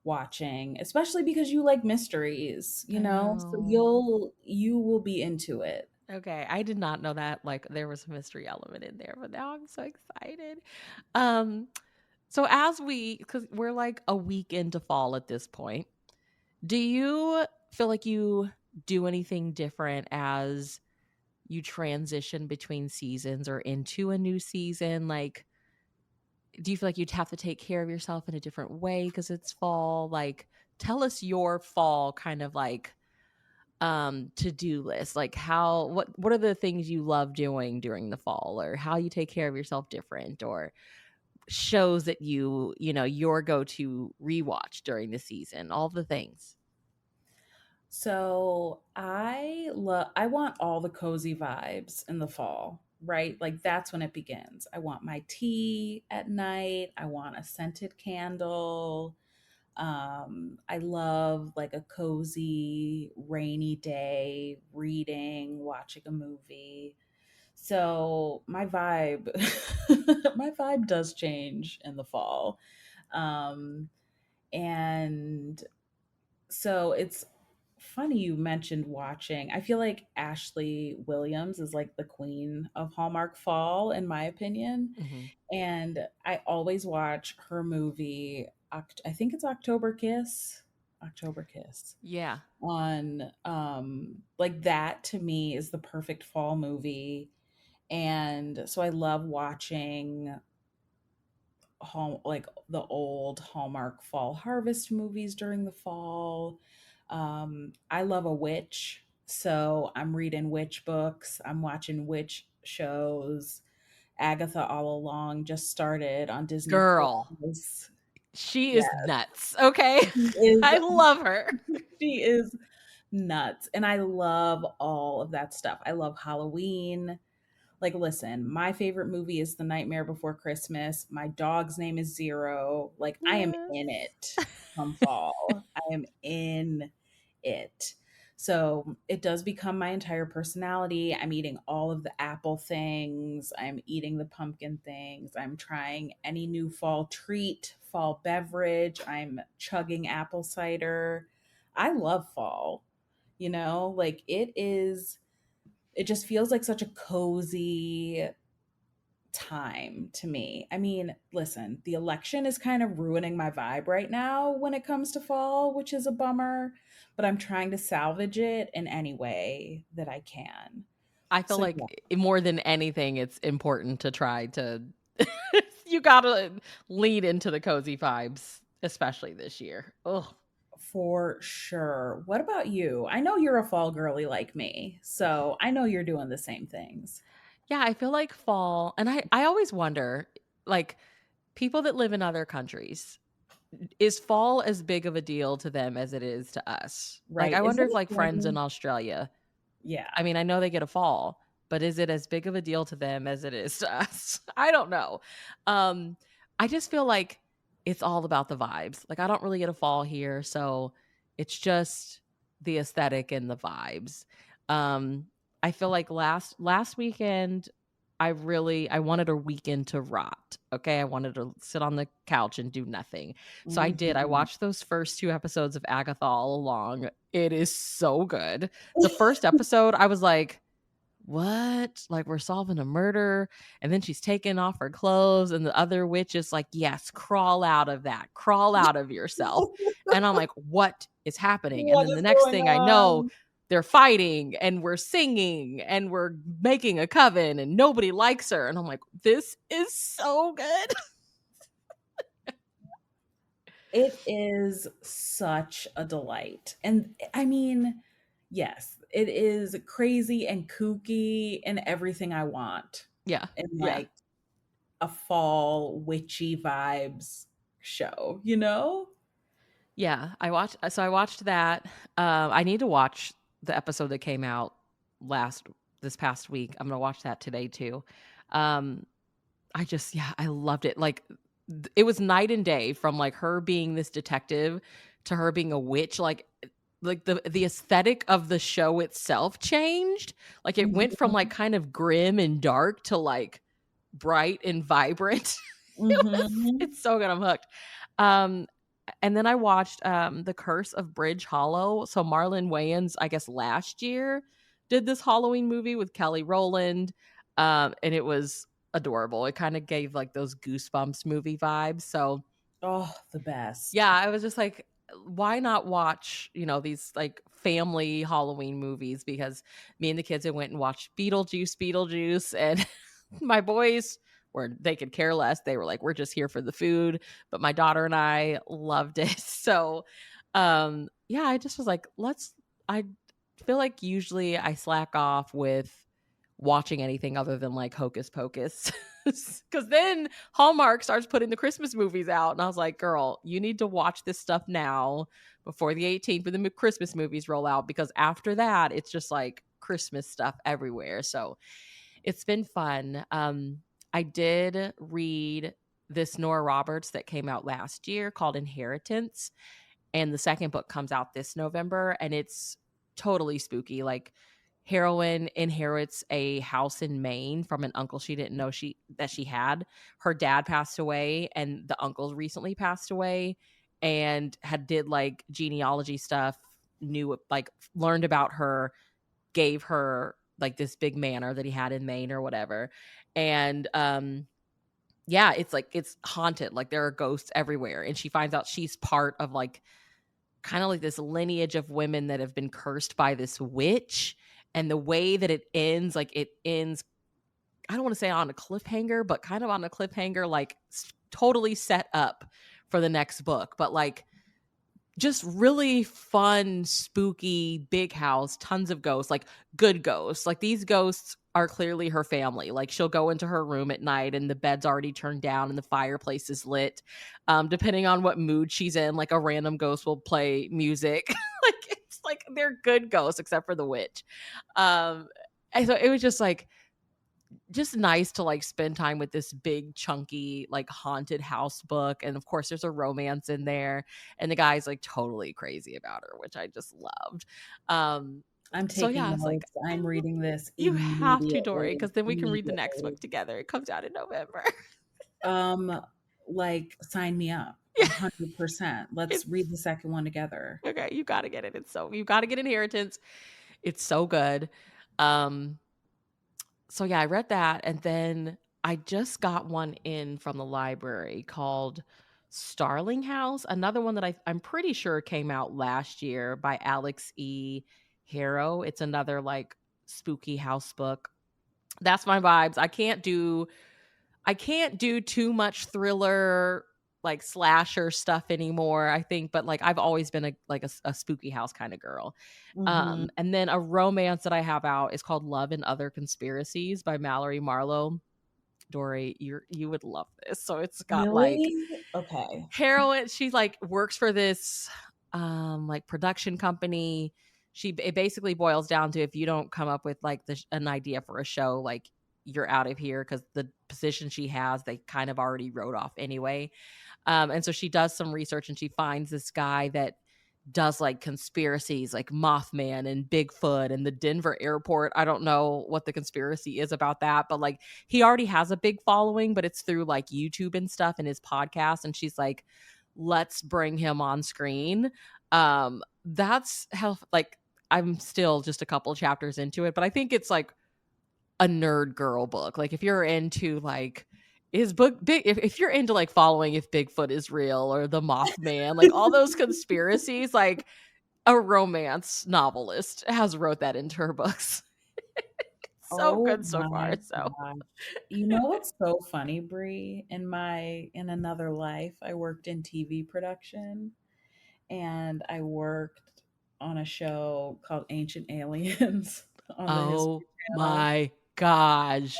watching, especially because you like mysteries, I so know. you will be into it. Okay, I did not know that like there was a mystery element in there, but now I'm so excited. Um, so as because we're like a week into fall at this point, do you feel like you do anything different as you transition between seasons or into a new season? Like, do you feel like you'd have to take care of yourself in a different way because it's fall? Like, tell us your fall kind of like to-do list. Like what are the things you love doing during the fall, or how you take care of yourself different, or shows that your go-to rewatch during the season, all the things. So I want all the cozy vibes in the fall, right? Like that's when it begins. I want my tea at night. I want a scented candle. I love like a cozy rainy day reading, watching a movie. So my vibe my vibe does change in the fall. Um and so it's funny you mentioned watching. I feel like Ashley Williams is like the queen of Hallmark fall, in my opinion. Hmm. And I always watch her movie, I think it's October Kiss. October Kiss. Yeah. On like that to me is the perfect fall movie. And so I love watching like the old Hallmark fall harvest movies during the fall. I love a witch, so I'm reading witch books, I'm watching witch shows. Agatha All Along just started on Disney Girl, Plus. she Yeah, is nuts. Okay. she is I love her. she is nuts, and I love all of that stuff. I love Halloween. Like, listen, my favorite movie is The Nightmare Before Christmas. My dog's name is Zero. Like, I am Yes. in it come fall. I am in it. So it does become my entire personality. I'm eating all of the apple things. I'm eating the pumpkin things. I'm trying any new fall treat, fall beverage. I'm chugging apple cider. I love fall, like it just feels like such a cozy time to me. I mean, listen, the election is kind of ruining my vibe right now when it comes to fall, which is a bummer, but I'm trying to salvage it in any way that I can. I feel So yeah, like more than anything, it's important to try to you gotta lead into the cozy vibes, especially this year. Oh, for sure. What about you? I know you're a fall girly like me, so I know you're doing the same things. yeah, I feel like fall, and I always wonder, like, people that live in other countries, is fall as big of a deal to them as it is to us? Like, Right. I Is wonder it if, like, a friends in thing? Australia, I Yeah. mean, I know they get a fall, but is it as big of a deal to them as it is to us? I don't know. Um, I just feel like it's all about the vibes. Like, I don't really get a fall here, so it's just the aesthetic and the vibes. Um, I feel like last weekend I wanted a weekend to rot. Okay, I wanted to sit on the couch and do nothing. So I did. I Mhm. watched those first 2 episodes of Agatha All Along. It is so good. The first episode, I was like, "What? Like, we're solving a murder?" And then she's taking off her clothes, and the other witch is like, "Yes, crawl out of that. Crawl out of yourself." And I'm like, "What is happening?" And What then the is next going thing I know, on? they're fighting and we're singing and we're making a coven and nobody likes her. And I'm like, "This is so good." It is such a delight. And I mean, yes, it is crazy and kooky and everything I want Yeah. in Yeah. like a fall witchy vibes show? Yeah, I watched that. I need to watch the episode that came out last this past week. I'm gonna watch that today too. Um, yeah, I loved it. Like, it was night and day from, like, her being this detective to her being a witch. Like, like the aesthetic of the show itself changed. Like it went from like Mhm. kind of grim and dark to like bright and vibrant. Mhm. It's so good. I'm hooked. Um, and then I watched The Curse of Bridge Hollow. So Marlon Wayans, I guess last year, did this Halloween movie with Kelly Rowland. And it was adorable. It kind of gave like those goosebumps movie vibes. So Oh, the best. yeah, I was just like, why not watch, these like family Halloween movies? Because me and the kids had went and watched Beetlejuice, and my boys they could care less. They were like, we're just here for the food. But my daughter and I loved it. So yeah, I just was like, I feel like usually I slack off with watching anything other than like Hocus Pocus. Because then Hallmark starts putting the Christmas movies out. And I was like, girl, you need to watch this stuff now before the 18th when the Christmas movies roll out. Because after that, it's just like Christmas stuff everywhere. So it's been fun. I did read this Nora Roberts that came out last year called Inheritance, and the second book comes out this November, and it's totally spooky. Like, heroine inherits a house in Maine from an uncle she didn't know she had. Her dad passed away, and the uncle recently passed away, and had did like genealogy stuff, knew like learned about her, gave her like this big manor that he had in Maine or whatever. And yeah, it's like it's haunted. Like there are ghosts everywhere, and she finds out she's part of like kind of like this lineage of women that have been cursed by this witch. And the way that it ends, like it ends, I don't want to say on a cliffhanger, but kind of on a cliffhanger, like totally set up for the next book. But like just really fun, spooky, big house, tons of ghosts, like good ghosts. Like these ghosts are clearly her family. Like she'll go into her room at night and the bed's already turned down and the fireplace is lit. Depending on what mood she's in, like a random ghost will play music. Like it's like they're good ghosts except for the witch. Um, and so it was just nice to like spend time with this big chunky like haunted house book, and of course there's a romance in there, and the guy's like totally crazy about her, which I just loved. um I'm so yeah, taking I was like, notes. I'm reading this you have to, Dory, immediately. because then we can read the next Immediately. book together. It comes out in November. Um, like sign me up. Yeah, 100%. Let's read it's the second one together. okay, you gotta get it. You gotta get Inheritance. It's so good. um so yeah, I read that, and then I just got one in from the library called Starling House, another one that I'm pretty sure came out last year by Alex E. Harrow. It's another like spooky house book. That's my vibes. I can't do too much thriller like slasher stuff anymore, I think, but like I've always been a spooky house kind of girl. Mhm. And then a romance that I have out is called Love and Other Conspiracies by Mallory Marlowe. Dory, you would love this. So it's got like Really? Okay. heroine. She like works for this like production company. It basically boils down to, if you don't come up with like an idea for a show, like you're out of here, because the position she has they kind of already wrote off anyway. And so she does some research and she finds this guy that does like conspiracies like Mothman and Bigfoot and the Denver airport. I don't know what the conspiracy is about that, but like he already has a big following, but it's through like YouTube and stuff and his podcast. And she's like, let's bring him on screen. That's how, like, I'm still just a couple chapters into it, but I think it's like a nerd girl book. Like if you're into like is book big if you're into like following if Bigfoot is real or the Mothman, like all those conspiracies, like a romance novelist has wrote that into her books. So Oh good so far. my So gosh. You know what's so funny, Bree? In another life, I worked in TV production and I worked on a show called Ancient Aliens on the oh History Channel. my gosh.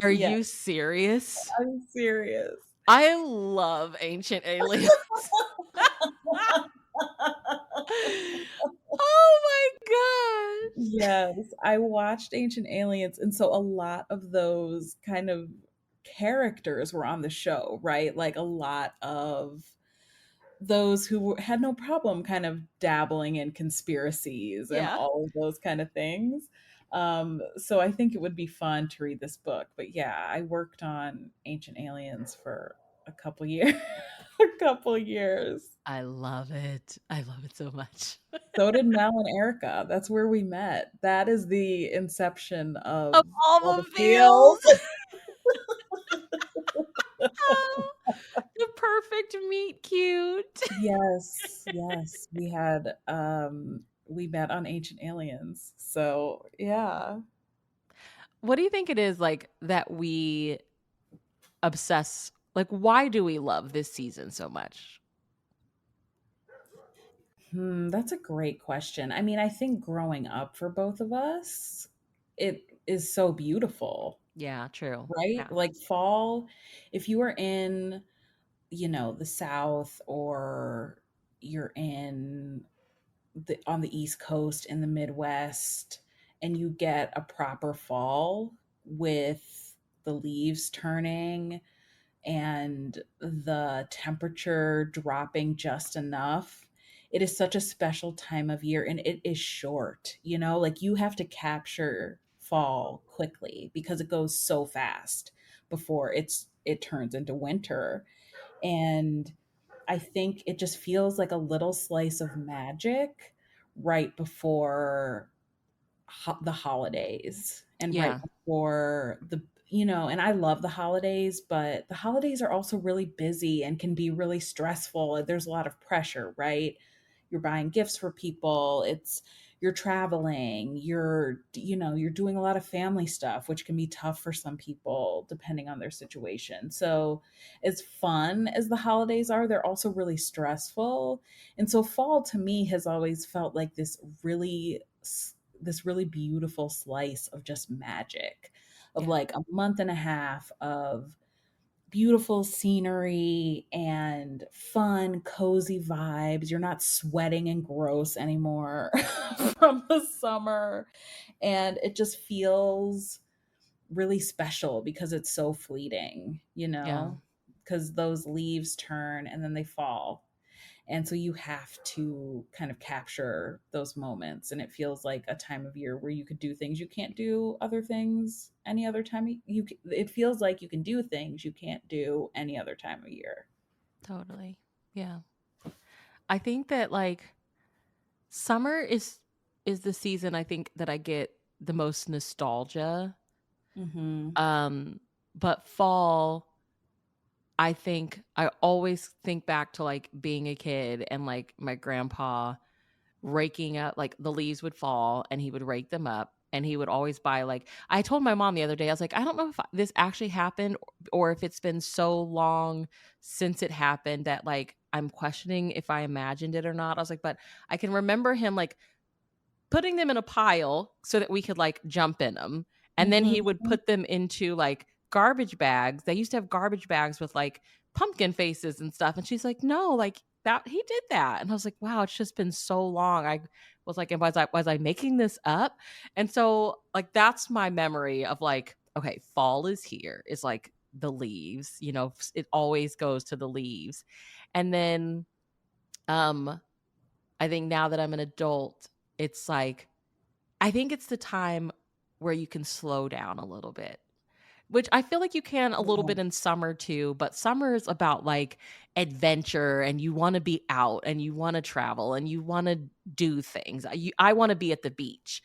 Are Yeah, you serious? I'm serious. I love Ancient Aliens. Oh my gosh. Yes, I watched Ancient Aliens, and so a lot of those kind of characters were on the show, right? Like a lot of those who had no problem kind of dabbling in conspiracies and Yeah. all of those kind of things. So I think it would be fun to read this book. But yeah, I worked on Ancient Aliens for a couple years. A couple years. I love it. I love it so much. So did Mel and Erica. That's where we met. That is the inception Of of all all the the feels. feels. The perfect meet cute. Yes, yes. We met on Ancient Aliens. So yeah. What do you think it is like that we obsess, like why do we love this season so much? That's a great question. I mean, I think growing up for both of us, it is so beautiful, Yeah, true. right? Yeah. Like fall, if you are in, the South, or you're in on the East Coast in the Midwest, and you get a proper fall with the leaves turning and the temperature dropping just enough. It is such a special time of year, and it is short, like you have to capture fall quickly because it goes so fast before it turns into winter. And I think it just feels like a little slice of magic right before the holidays, and right Yeah, before and I love the holidays, but the holidays are also really busy and can be really stressful. There's a lot of pressure, right? You're buying gifts for people, you're traveling, you're doing a lot of family stuff, which can be tough for some people depending on their situation. So as fun as the holidays are, they're also really stressful. And so fall to me has always felt like this really beautiful slice of just magic, of yeah, like a month and a half of beautiful scenery and fun, cozy vibes. You're not sweating and gross anymore from the summer. And it just feels really special because it's so fleeting, yeah, because those leaves turn and then they fall, and so you have to kind of capture those moments. And it feels like a time of year where you could do things you can't do other things any other time. It feels like you can do things you can't do any other time of year. totally. Yeah. I think that like summer is the season I think that I get the most nostalgia. Mm-hmm. Um but fall, I think I always think back to like being a kid and like my grandpa raking up, like the leaves would fall and he would rake them up, and he would always buy like, I told my mom the other day, I was like, I don't know if this actually happened or if it's been so long since it happened that like I'm questioning if I imagined it or not. I was like, but I can remember him like putting them in a pile so that we could like jump in them. And then he would Mm-hmm. put them into like garbage bags. They used to have garbage bags with like pumpkin faces and stuff. And she's like, no, like that he did that. And I was like, wow, it's just been so long. I was like, and was I making this up? And so like that's my memory of like, okay, fall is here. Is like the leaves, it always goes to the leaves. And then um I think now that I'm an adult, it's like I think it's the time where you can slow down a little bit, which I feel like you can a little Yeah. bit in summer too, but summer is about like adventure and you want to be out and you want to travel and you want to do things. I want to be at the beach.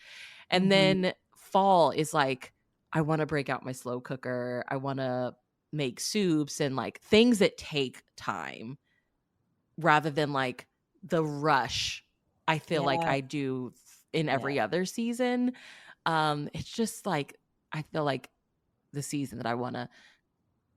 And Mm-hmm. then fall is like, I want to break out my slow cooker. I want to make soups and like things that take time rather than like the rush I feel like Yeah. I do in Yeah. every other season. It's just like I feel like the season that I want to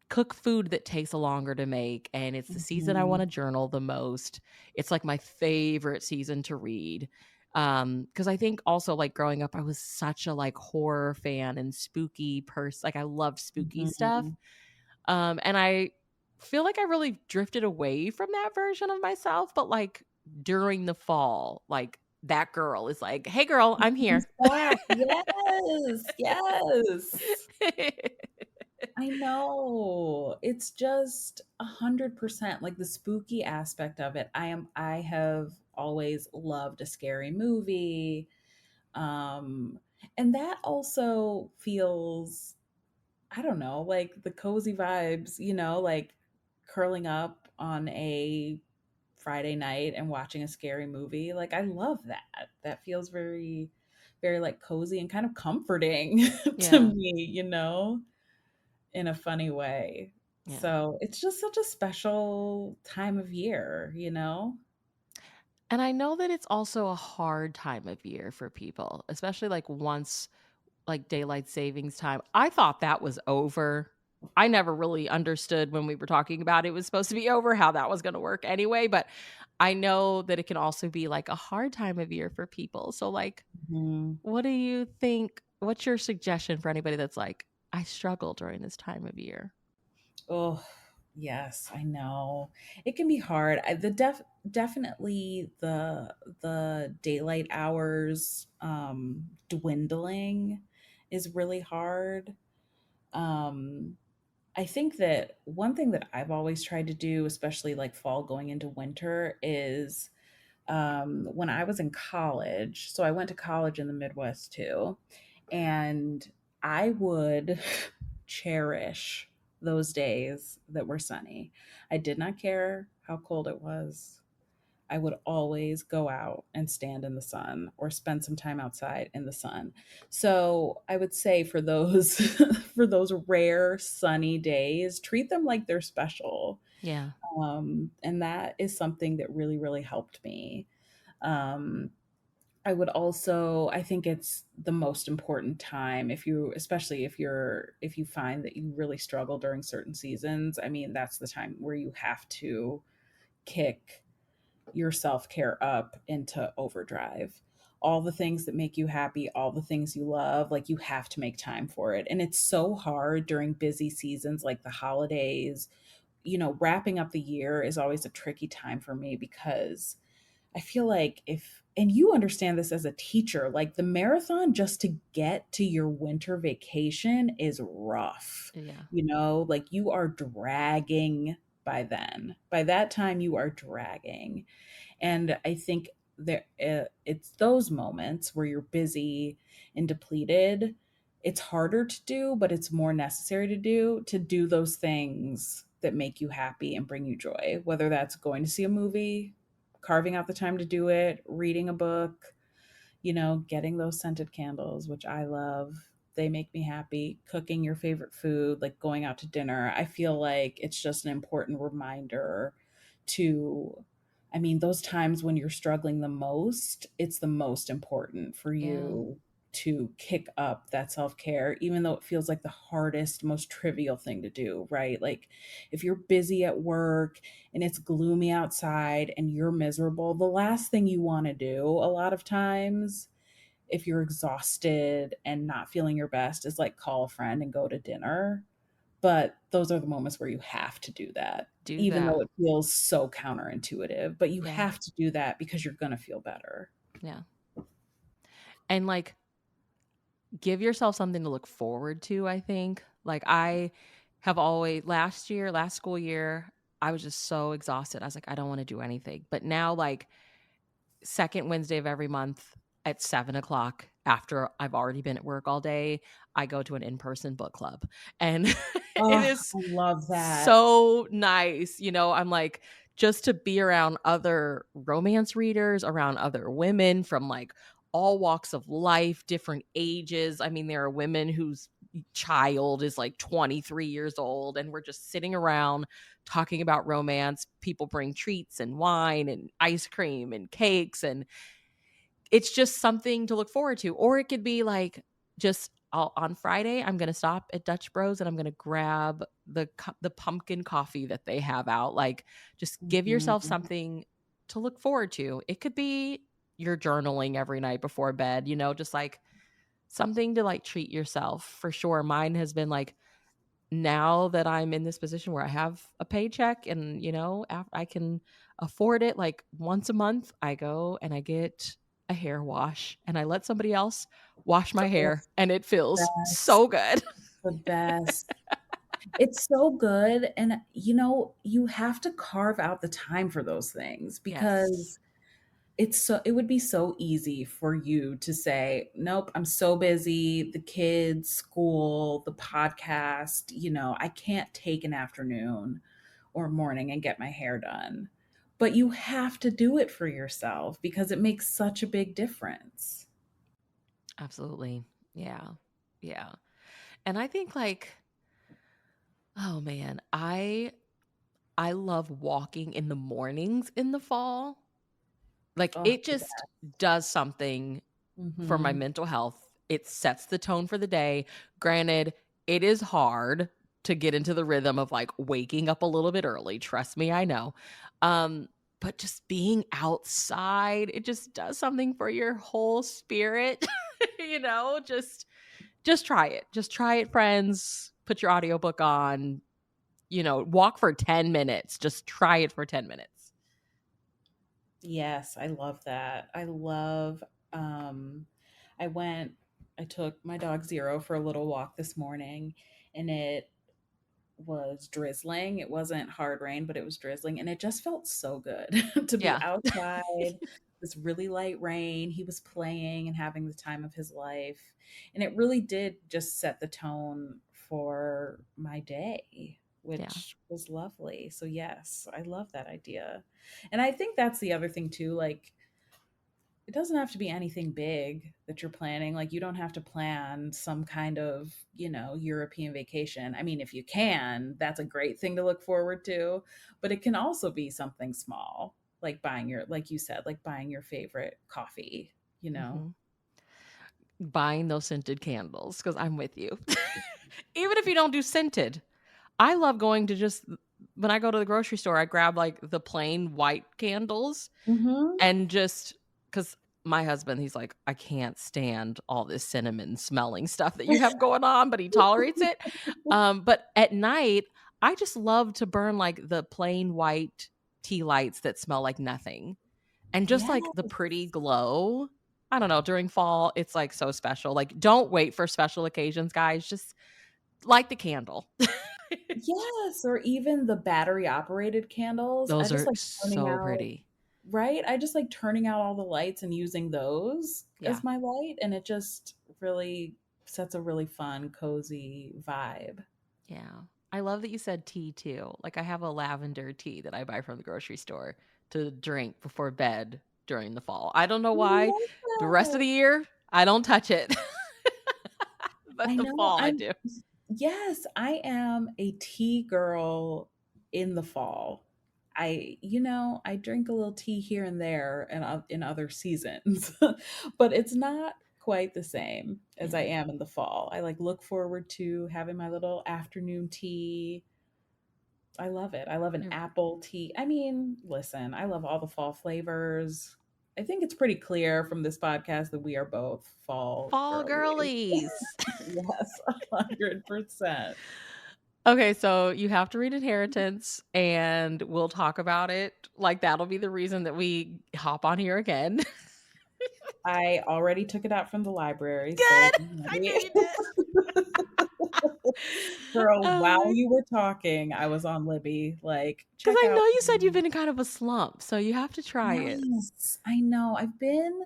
cook food that takes longer to make, and it's the season I want Mm-hmm. to journal the most. It's like my favorite season to read. Because I think also like growing up, I was such a like horror fan and spooky person. Like I loved spooky stuff. Mm-hmm. And I feel like I really drifted away from that version of myself, but like during the fall, like that girl is like, "Hey girl, I'm Comes here." back. Yes. Yes. I know. It's just 100% like the spooky aspect of it. I have always loved a scary movie. Um and that also feels, I don't know, like the cozy vibes, like curling up on a Friday night and watching a scary movie. Like I love that. That feels very, very like cozy and kind of comforting to Yeah. me, in a funny way. Yeah. So it's just such a special time of year. And I know that it's also a hard time of year for people, especially like once like daylight savings time. I thought that was over. I never really understood when we were talking about it was supposed to be over how that was going to work anyway, but I know that it can also be like a hard time of year for people. So like Mhm. what do you think, what's your suggestion for anybody that's like I struggle during this time of year? Oh, yes, I know. It can be hard. Definitely the daylight hours dwindling is really hard. Um I think that one thing that I've always tried to do, especially like fall going into winter, is when I was in college. So I went to college in the Midwest too. And I would cherish those days that were sunny. I did not care how cold it was. I would always go out and stand in the sun or spend some time outside in the sun. So I would say for those for those rare sunny days, treat them like they're special. Yeah. And that is something that really, really helped me. Um, I think it's the most important time if you, especially if you find that you really struggle during certain seasons. I mean, that's the time where you have to kick your self care up into overdrive. All the things that make you happy, all the things you love, like you have to make time for it. And it's so hard during busy seasons like the holidays. Wrapping up the year is always a tricky time for me because I feel like and you understand this as a teacher, like the marathon just to get to your winter vacation is rough. Yeah. Like you are dragging by then. By that time, you are dragging. And I think that it's those moments where you're busy and depleted. It's harder to do, but it's more necessary to do those things that make you happy and bring you joy, whether that's going to see a movie, carving out the time to do it, reading a book, getting those scented candles, which I love. They make me happy. Cooking your favorite food, like going out to dinner. I feel like it's just an important reminder to, I mean, those times when you're struggling the most, it's the most important for Yeah. you to kick up that self care, even though it feels like the hardest, most trivial thing to do, right? Like if you're busy at work and it's gloomy outside and you're miserable, the last thing you want to do a lot of times, if you're exhausted and not feeling your best, is like call a friend and go to dinner. But those are the moments where you have to do that, Do even though that. it feels so counterintuitive. But you Yeah. have to do that because you're going to feel better. Yeah. And like give yourself something to look forward to, I think. Like I have always last school year, I was just so exhausted. I was like, I don't want to do anything. But now like second Wednesday of every month at 7 o'clock after I've already been at work all day, I go to an in-person book club. And it Oh, is I love that. so nice. I'm like, just to be around other romance readers, around other women from like all walks of life, different ages. I mean, there are women whose child is like 23 years old, and we're just sitting around talking about romance. People bring treats and wine and ice cream and cakes, and it's just something to look forward to. Or it could be like just on Friday, I'm going to stop at Dutch Bros and I'm going to grab the pumpkin coffee that they have out. Like just give yourself Mhm. something to look forward to. It could be you're journaling every night before bed, just like something to like treat yourself for sure. Mine has been like now that I'm in this position where I have a paycheck and, I can afford it, like once a month, I go and I get a hair wash and I let somebody else wash my Oh, hair and it feels best, so good. the best. It's so good, and, you have to carve out the time for those things Yes. because it would be so easy for you to say, "Nope, I'm so busy, the kids, school, the podcast, I can't take an afternoon or morning and get my hair done." But you have to do it for yourself because it makes such a big difference. Absolutely. Yeah. Yeah. And I think like, oh man, I love walking in the mornings in the fall. Like Oh, it just does something for my mhm. mental health. It sets the tone for the day. Granted, it is hard to get into the rhythm of like waking up a little bit early. Trust me, I know. Um, but just being outside, it just does something for your whole spirit. Just try it. Just try it, friends. Put your audiobook on, walk for 10 minutes. Just try it for 10 minutes. Yes, I love that. Um I went I took my dog Zero for a little walk this morning, and it was drizzling. It wasn't hard rain, but it was drizzling, and it just felt so good to be Yeah. outside. This really light rain. He was playing and having the time of his life. And it really did just set the tone for my day, Yeah. which was lovely. So yes, I love that idea. And I think that's the other thing too, like it doesn't have to be anything big that you're planning. Like, you don't have to plan some kind of, European vacation. I mean, if you can, that's a great thing to look forward to. But it can also be something small, like like you said, like buying your favorite coffee, you know? Mhm. Buying those scented candles because I'm with you. Even if you don't do scented, I love going to just when I go to the grocery store, I grab like the plain white candles Hmm. and just because my husband, he's like, I can't stand all this cinnamon smelling stuff that you have going on, but he tolerates it. But at night, I just love to burn like the plain white tea lights that smell like nothing. And just, Yeah. like, the pretty glow, I don't know, during fall, it's, like, so special. Like, don't wait for special occasions, guys, just light the candle. Yes. Or even the battery operated candles. I Those just are like turning so out, pretty. right? I just like turning out all the lights and using those Yeah, as my light. And it just really sets a really fun, cozy vibe. yeah. I love that you said tea too. Like, I have a lavender tea that I buy from the grocery store to drink before bed during the fall. I don't know I why. love The rest of that. the year, I don't touch it, but I the know. fall I do. Yes, I am a tea girl in the fall. I drink a little tea here and there and in other seasons, but it's not quite the same as I Yeah. am in the fall. I like look forward to having my little afternoon tea. I love it. I love an You're apple tea. I mean, listen, I love all the fall flavors. I think it's pretty clear from this podcast that we are both fall fall girlies. girlies. Yes, 100%. Okay, so you have to read Inheritance, and we'll talk about it. Like, that'll be the reason that we hop on here again. I already took it out from the library, so Good! I'm I ready. knew you did. Girl, while Because you were talking, I was on Libby, like, check I know out. you said you've been in kind of a slump, so you have to try it. Yes, I know. I've been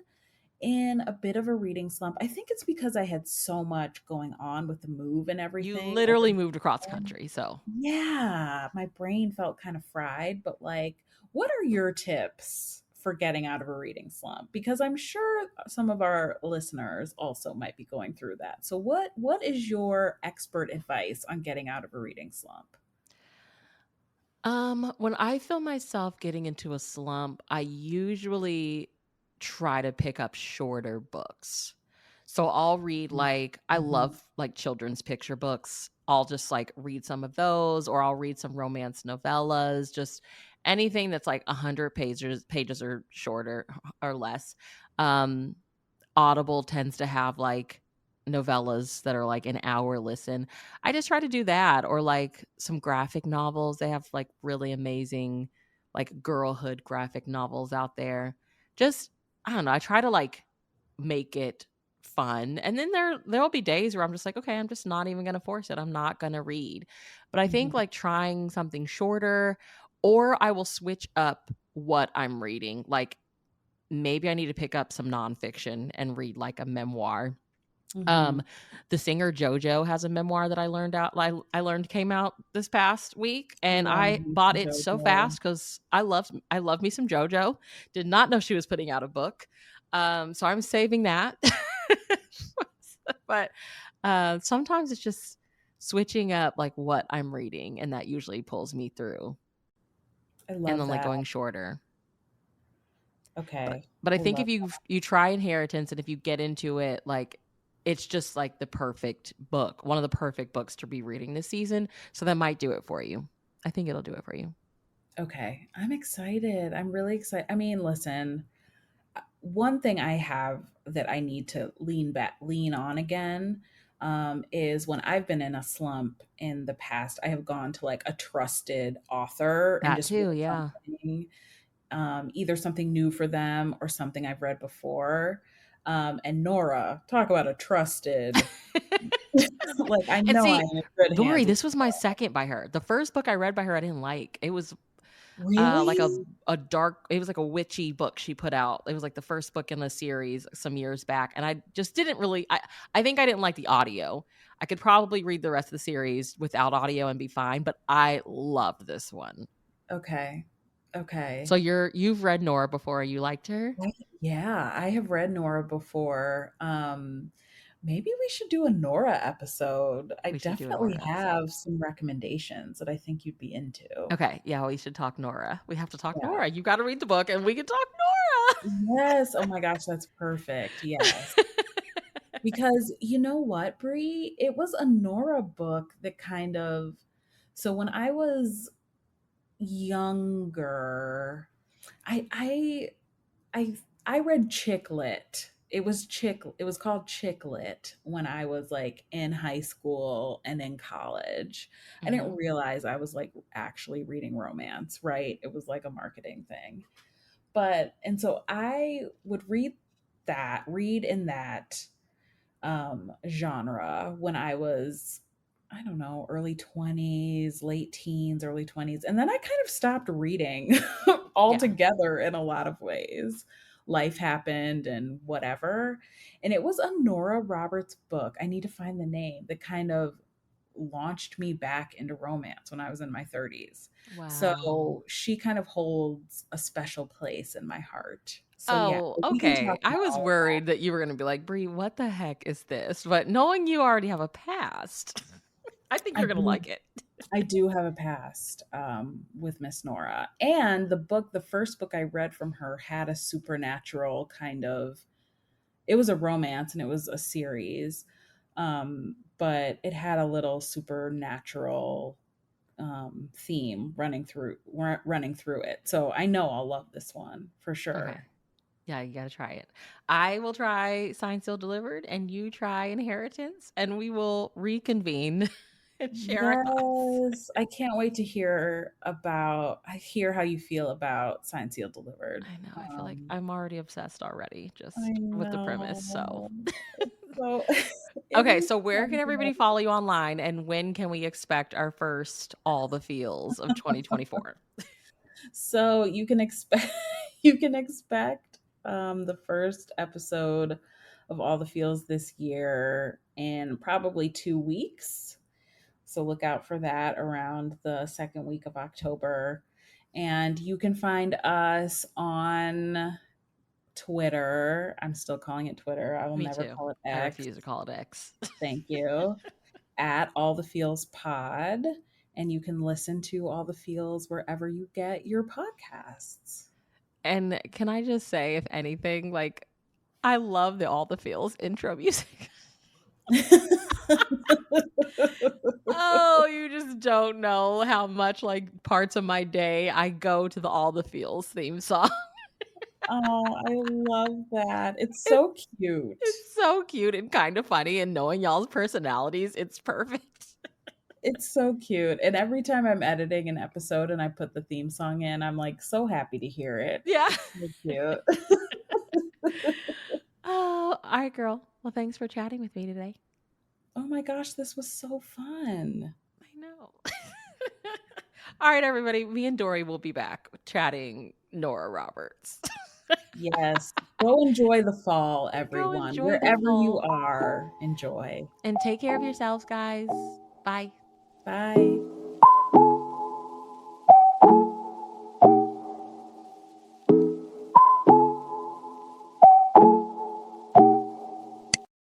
in a bit of a reading slump. I think it's because I had so much going on with the move and You everything over literally the moved across weekend. country, so Yeah, my brain felt kind of fried, but like, what are your tips for getting out of a reading slump? Because I'm sure some of our listeners also might be going through that. So what is your expert advice on getting out of a reading slump? When I feel myself getting into a slump, I usually try to pick up shorter books. So I'll read like I Mhm. love like children's picture books. I'll just like read some of those or I'll read some romance novellas, just anything that's like 100 pages or shorter or less. Um Audible tends to have, like, novellas that are, like, an hour listen. I just try to do that or, like, some graphic novels. They have, like, really amazing, like, girlhood graphic novels out there. Just I don't know, I try to, like, make it fun. And then there'll be days where I'm just like, okay, I'm just not even gonna force it. I'm not gonna read. But I think Mhm. like trying something shorter, or I will switch up what I'm reading. Like maybe I need to pick up some nonfiction and read like a memoir. Um, Mhm. the singer JoJo has a memoir that I learned came out this past week, and Love I me bought some it so JoJo. fast because I love me some JoJo. Did not know she was putting out a book. So I'm saving that. But sometimes it's just switching up like what I'm reading, and that usually pulls me through. I And love then like that. going shorter. Okay. But I I think love if you try Inheritance and if you get into it, like it's just like the perfect book, one of the perfect books to be reading this season. So that might do it for you. I think it'll do it for you. Okay. I'm excited. I'm really excited. I mean, listen, one thing I have that I need to lean on again, is when I've been in a slump in the past, I have gone to like a trusted author and That just too, read yeah. something, either something new for them or something I've read before. And Nora, talk about a trusted, like I And know see, I'm in good Dory, hands with this was my second by her. The first book I read by her I didn't like. It was like really. a dark, it was like a witchy book she put out. It was like the first book in the series some years back, and I just didn't really I think I didn't like the audio. I could probably read the rest of the series without audio and be fine, but I loved this one. Okay. So Okay. you've read Nora before, you liked her? Yeah, I have read Nora before. Maybe we should do a Nora episode. I We should do a definitely Nora episode. have some recommendations that I think you'd be into. Okay, yeah, we should talk Nora. We have to talk Yeah. Nora. You got to read the book and we can talk Yes. Oh my gosh, that's perfect. Yes. Nora. Because you know what, Bree? It was a Nora book that kind of, so when I was younger, I I I I read chick lit. It was called chick lit when I was like in high school and in college. I didn't Mhm. realize I was like actually reading romance, right? It was like a marketing thing. But and so I would read in that genre when I was, I don't know, early 20s, late teens, early 20s. And then I kind of stopped reading Yeah. altogether in a lot of ways. Life happened and whatever. And it was a Nora Roberts book. I need to find the name that kind of launched me back into romance when I was in my 30s. Wow. So she kind of holds a special place in my heart. So yeah, Oh, we can okay. talk I about was all of that. worried that you were gonna be like, "Bree, what the heck is this?" But knowing you already have a past, I think I you're gonna do like it. I do have a past, with Miss Nora. And the first book I read from her had a supernatural kind of, it was a romance and it was a series. But it had a little supernatural theme running through it. So I know I'll love this one for Okay. sure. Yeah, you gotta try it. I will try Signed, Sealed, Delivered, and you try Inheritance, and we will reconvene and share our thoughts. Yes, I can't wait to hear how you feel about Signed, Sealed, Delivered. I know, I feel like I'm already obsessed already I just with the premise, so know. So it okay, is so where can everybody something. follow you online, and when can we expect our first All the Feels of 2024? So you can expect you can expect the first episode of All the Feels this year in probably 2 weeks. So look out for that around the second week of October. And you can find us on Twitter. I'm still calling it Twitter. I will Me never too. call it I X. refuse to call it X. Thank you. At All the Feels Pod. And you can listen to All the Feels wherever you get your podcasts. And can I just say, if anything, like I love the All the Feels intro music. Oh, you just don't know how much like parts of my day I go to the All the Feels theme song. Oh, I love that. It's It, so cute. it's so cute and kind of funny, and knowing y'all's personalities, it's perfect. It's so cute. And every time I'm editing an episode and I put the theme song in, I'm like so happy to hear it. Yeah. It's so cute. Oh, all right, girl. Well, Well, thanks for chatting with me today. Oh my gosh, this was so fun. I know. All right, everybody. Me and Dory will be back chatting Nora Roberts. Yes. Go enjoy the fall, Go everyone. enjoy the Wherever you fall are, enjoy. and take care of yourselves, guys. Bye. Bye.